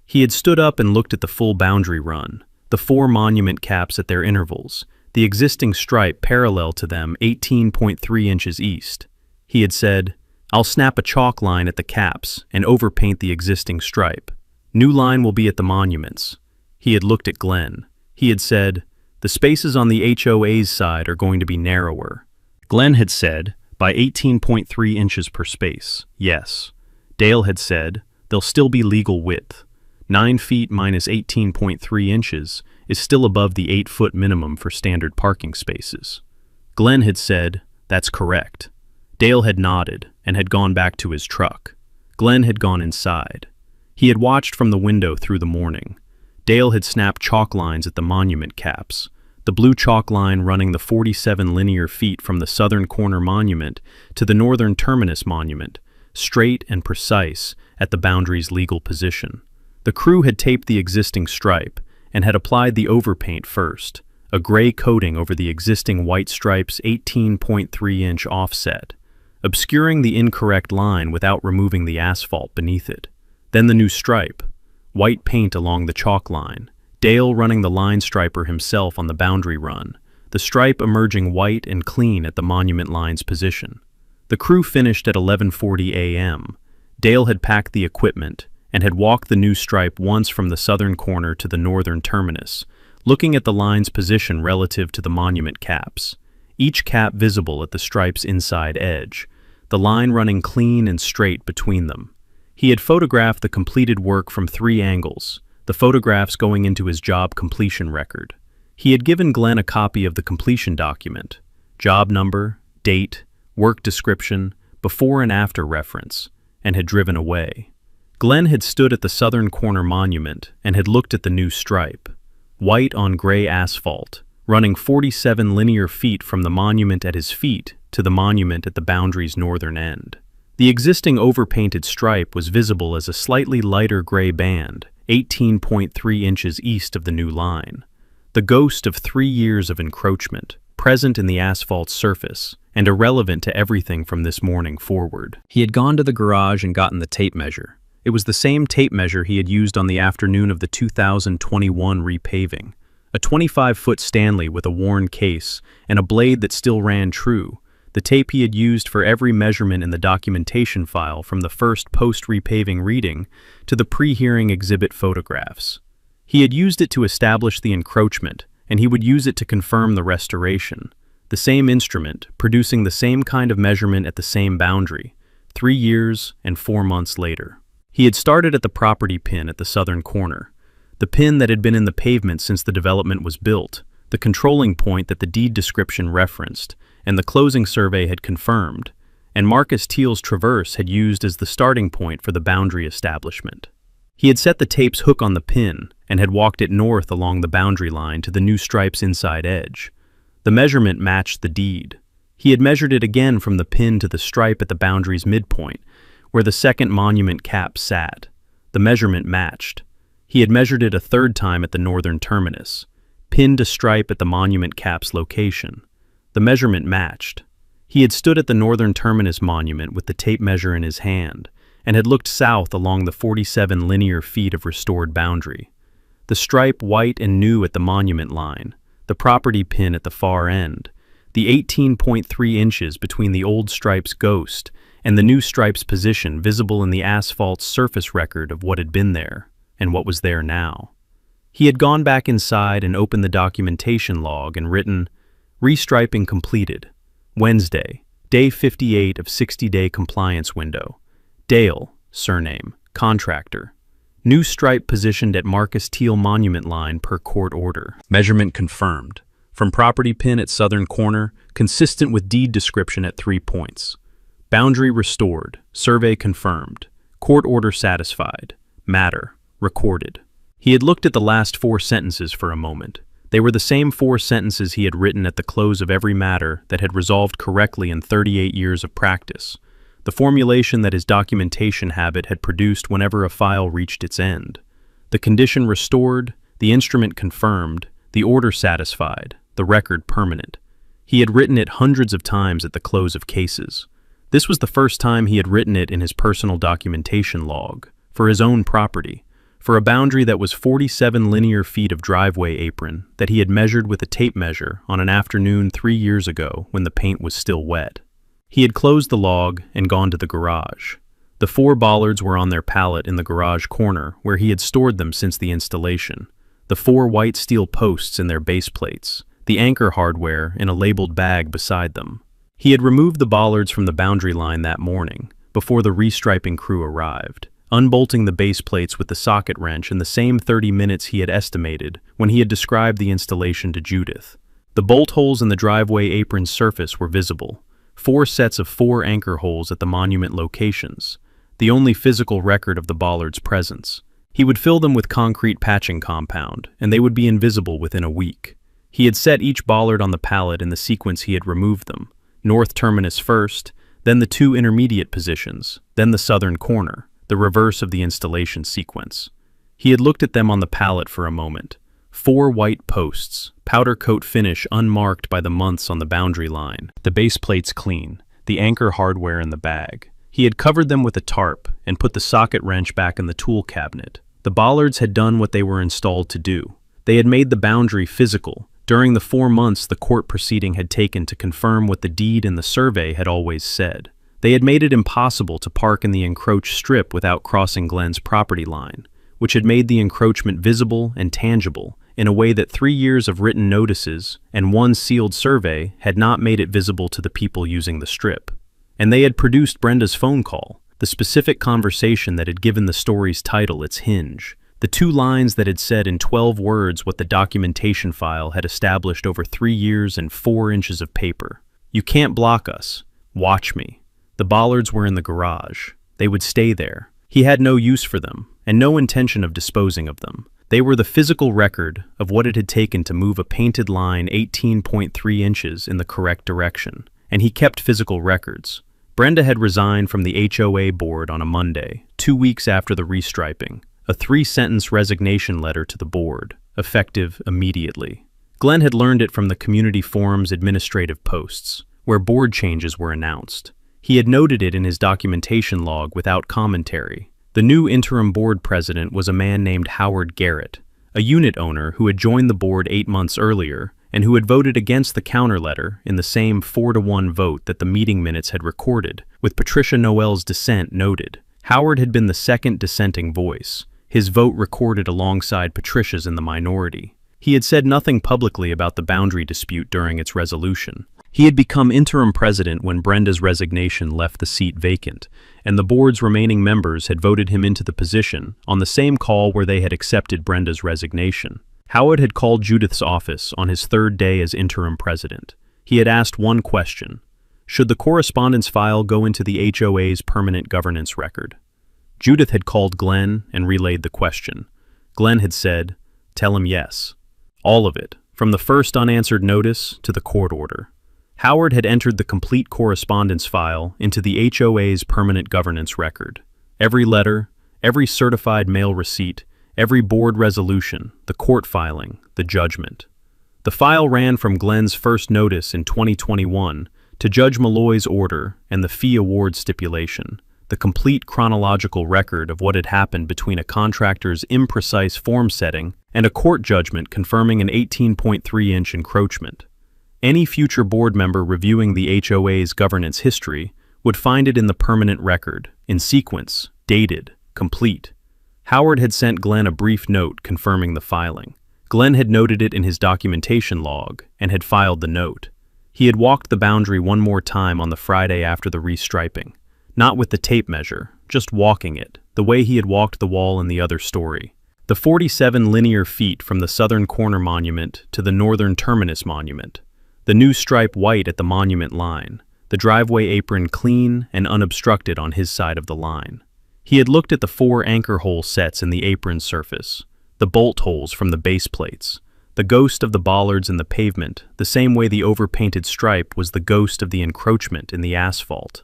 He had stood up and looked at the full boundary run, the 4 monument caps at their intervals, the existing stripe parallel to them 18.3 inches east. He had said, "I'll snap a chalk line at the caps and overpaint the existing stripe. New line will be at the monuments." He had looked at Glenn. He had said, "The spaces on the HOA's side are going to be narrower." Glenn had said, "By 18.3 inches per space, yes." Dale had said, "They'll still be legal width. 9 feet minus 18.3 inches is still above the 8-foot minimum for standard parking spaces." Glenn had said, "That's correct." Dale had nodded and had gone back to his truck. Glenn had gone inside. He had watched from the window through the morning. Dale had snapped chalk lines at the monument caps, the blue chalk line running the 47 linear feet from the southern corner monument to the northern terminus monument, straight and precise at the boundary's legal position. The crew had taped the existing stripe and had applied the overpaint first, a gray coating over the existing white stripe's 18.3-inch offset, obscuring the incorrect line without removing the asphalt beneath it. Then the new stripe, white paint along the chalk line, Dale running the line striper himself on the boundary run, the stripe emerging white and clean at the monument line's position. The crew finished at 11:40 a.m. Dale had packed the equipment and had walked the new stripe once from the southern corner to the northern terminus, looking at the line's position relative to the monument caps, each cap visible at the stripe's inside edge, the line running clean and straight between them. He had photographed the completed work from 3 angles, the photographs going into his job completion record. He had given Glenn a copy of the completion document, job number, date, work description, before and after reference, and had driven away. Glenn had stood at the southern corner monument and had looked at the new stripe, white on gray asphalt, running 47 linear feet from the monument at his feet to the monument at the boundary's northern end. The existing overpainted stripe was visible as a slightly lighter gray band, 18.3 inches east of the new line, the ghost of 3 years of encroachment, present in the asphalt surface and irrelevant to everything from this morning forward. He had gone to the garage and gotten the tape measure. It was the same tape measure he had used on the afternoon of the 2021 repaving, a 25-foot Stanley with a worn case and a blade that still ran true, the tape he had used for every measurement in the documentation file from the first post-repaving reading to the pre-hearing exhibit photographs. He had used it to establish the encroachment, and he would use it to confirm the restoration, the same instrument producing the same kind of measurement at the same boundary, 3 years and 4 months later. He had started at the property pin at the southern corner, the pin that had been in the pavement since the development was built, the controlling point that the deed description referenced and the closing survey had confirmed, and Marcus Teal's traverse had used as the starting point for the boundary establishment. He had set the tape's hook on the pin and had walked it north along the boundary line to the new stripe's inside edge. The measurement matched the deed. He had measured it again from the pin to the stripe at the boundary's midpoint, where the second monument cap sat. The measurement matched. He had measured it a third time at the northern terminus, pin to stripe at the monument cap's location. The measurement matched. He had stood at the northern terminus monument with the tape measure in his hand and had looked south along the 47 linear feet of restored boundary. The stripe white and new at the monument line, the property pin at the far end, the 18.3 inches between the old stripe's ghost and the new stripe's position visible in the asphalt surface record of what had been there and what was there now. He had gone back inside and opened the documentation log and written, "Restriping completed. Wednesday, day 58 of 60-day compliance window. Dale, surname, contractor. New stripe positioned at Marcus Teal monument line per court order. Measurement confirmed. From property pin at southern corner, consistent with deed description at 3 points. Boundary restored. Survey confirmed. Court order satisfied. Matter recorded." He had looked at the last 4 sentences for a moment. They were the same 4 sentences he had written at the close of every matter that had resolved correctly in 38 years of practice, the formulation that his documentation habit had produced whenever a file reached its end. The condition restored, the instrument confirmed, the order satisfied, the record permanent. He had written it hundreds of times at the close of cases. This was the first time he had written it in his personal documentation log, for his own property, for a boundary that was 47 linear feet of driveway apron that he had measured with a tape measure on an afternoon 3 years ago when the paint was still wet. He had closed the log and gone to the garage. The 4 bollards were on their pallet in the garage corner where he had stored them since the installation, the 4 white steel posts in their base plates, the anchor hardware in a labeled bag beside them. He had removed the bollards from the boundary line that morning, before the restriping crew arrived, unbolting the base plates with the socket wrench in the same 30 minutes he had estimated when he had described the installation to Judith. The bolt holes in the driveway apron's surface were visible, 4 sets of 4 anchor holes at the monument locations, the only physical record of the bollards' presence. He would fill them with concrete patching compound, and they would be invisible within a week. He had set each bollard on the pallet in the sequence he had removed them, north terminus first, then the 2 intermediate positions, then the southern corner, the reverse of the installation sequence. He had looked at them on the pallet for a moment. 4 white posts, powder coat finish unmarked by the months on the boundary line, the base plates clean, the anchor hardware in the bag. He had covered them with a tarp and put the socket wrench back in the tool cabinet. The bollards had done what they were installed to do. They had made the boundary physical, during the 4 months the court proceeding had taken to confirm what the deed and the survey had always said. They had made it impossible to park in the encroached strip without crossing Glenn's property line, which had made the encroachment visible and tangible in a way that 3 years of written notices and 1 sealed survey had not made it visible to the people using the strip. And they had produced Brenda's phone call, the specific conversation that had given the story's title its hinge, the 2 lines that had said in 12 words what the documentation file had established over 3 years and 4 inches of paper. "You can't block us. Watch me." The bollards were in the garage. They would stay there. He had no use for them, and no intention of disposing of them. They were the physical record of what it had taken to move a painted line 18.3 inches in the correct direction, and he kept physical records. Brenda had resigned from the HOA board on a Monday, 2 weeks after the restriping, a 3-sentence resignation letter to the board, effective immediately. Glenn had learned it from the community forum's administrative posts, where board changes were announced. He had noted it in his documentation log without commentary. The new interim board president was a man named Howard Garrett, a unit owner who had joined the board 8 months earlier and who had voted against the counter letter in the same 4-to-1 vote that the meeting minutes had recorded, with Patricia Noel's dissent noted. Howard had been the second dissenting voice, his vote recorded alongside Patricia's in the minority. He had said nothing publicly about the boundary dispute during its resolution. He had become interim president when Brenda's resignation left the seat vacant, and the board's remaining members had voted him into the position on the same call where they had accepted Brenda's resignation. Howard had called Judith's office on his 3rd day as interim president. He had asked one question: should the correspondence file go into the HOA's permanent governance record? Judith had called Glenn and relayed the question. Glenn had said, "Tell him yes." All of it, from the first unanswered notice to the court order. Howard had entered the complete correspondence file into the HOA's permanent governance record. Every letter, every certified mail receipt, every board resolution, the court filing, the judgment. The file ran from Glenn's first notice in 2021 to Judge Malloy's order and the fee award stipulation, the complete chronological record of what had happened between a contractor's imprecise form setting and a court judgment confirming an 18.3-inch encroachment. Any future board member reviewing the HOA's governance history would find it in the permanent record, in sequence, dated, complete. Howard had sent Glenn a brief note confirming the filing. Glenn had noted it in his documentation log and had filed the note. He had walked the boundary one more time on the Friday after the restriping, not with the tape measure, just walking it, the way he had walked the wall in the other story. The 47 linear feet from the southern corner monument to the northern terminus monument. The new stripe white at the monument line, the driveway apron clean and unobstructed on his side of the line. He had looked at the 4 anchor hole sets in the apron surface, the bolt holes from the base plates, the ghost of the bollards in the pavement, the same way the overpainted stripe was the ghost of the encroachment in the asphalt.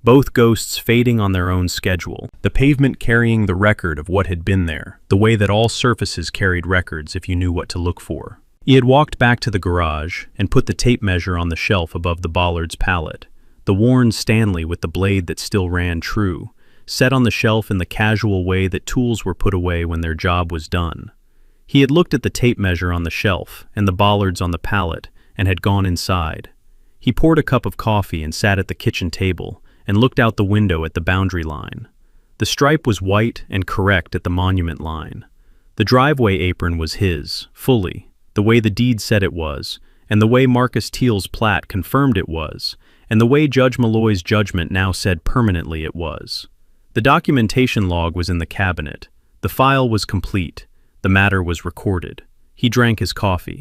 Both ghosts fading on their own schedule, the pavement carrying the record of what had been there, the way that all surfaces carried records if you knew what to look for. He had walked back to the garage and put the tape measure on the shelf above the bollard's pallet, the worn Stanley with the blade that still ran true, set on the shelf in the casual way that tools were put away when their job was done. He had looked at the tape measure on the shelf and the bollards on the pallet and had gone inside. He poured a cup of coffee and sat at the kitchen table and looked out the window at the boundary line. The stripe was white and correct at the monument line. The driveway apron was his, fully, the way the deed said it was, and the way Marcus Teal's plat confirmed it was, and the way Judge Malloy's judgment now said permanently it was. The documentation log was in the cabinet. The file was complete. The matter was recorded. He drank his coffee.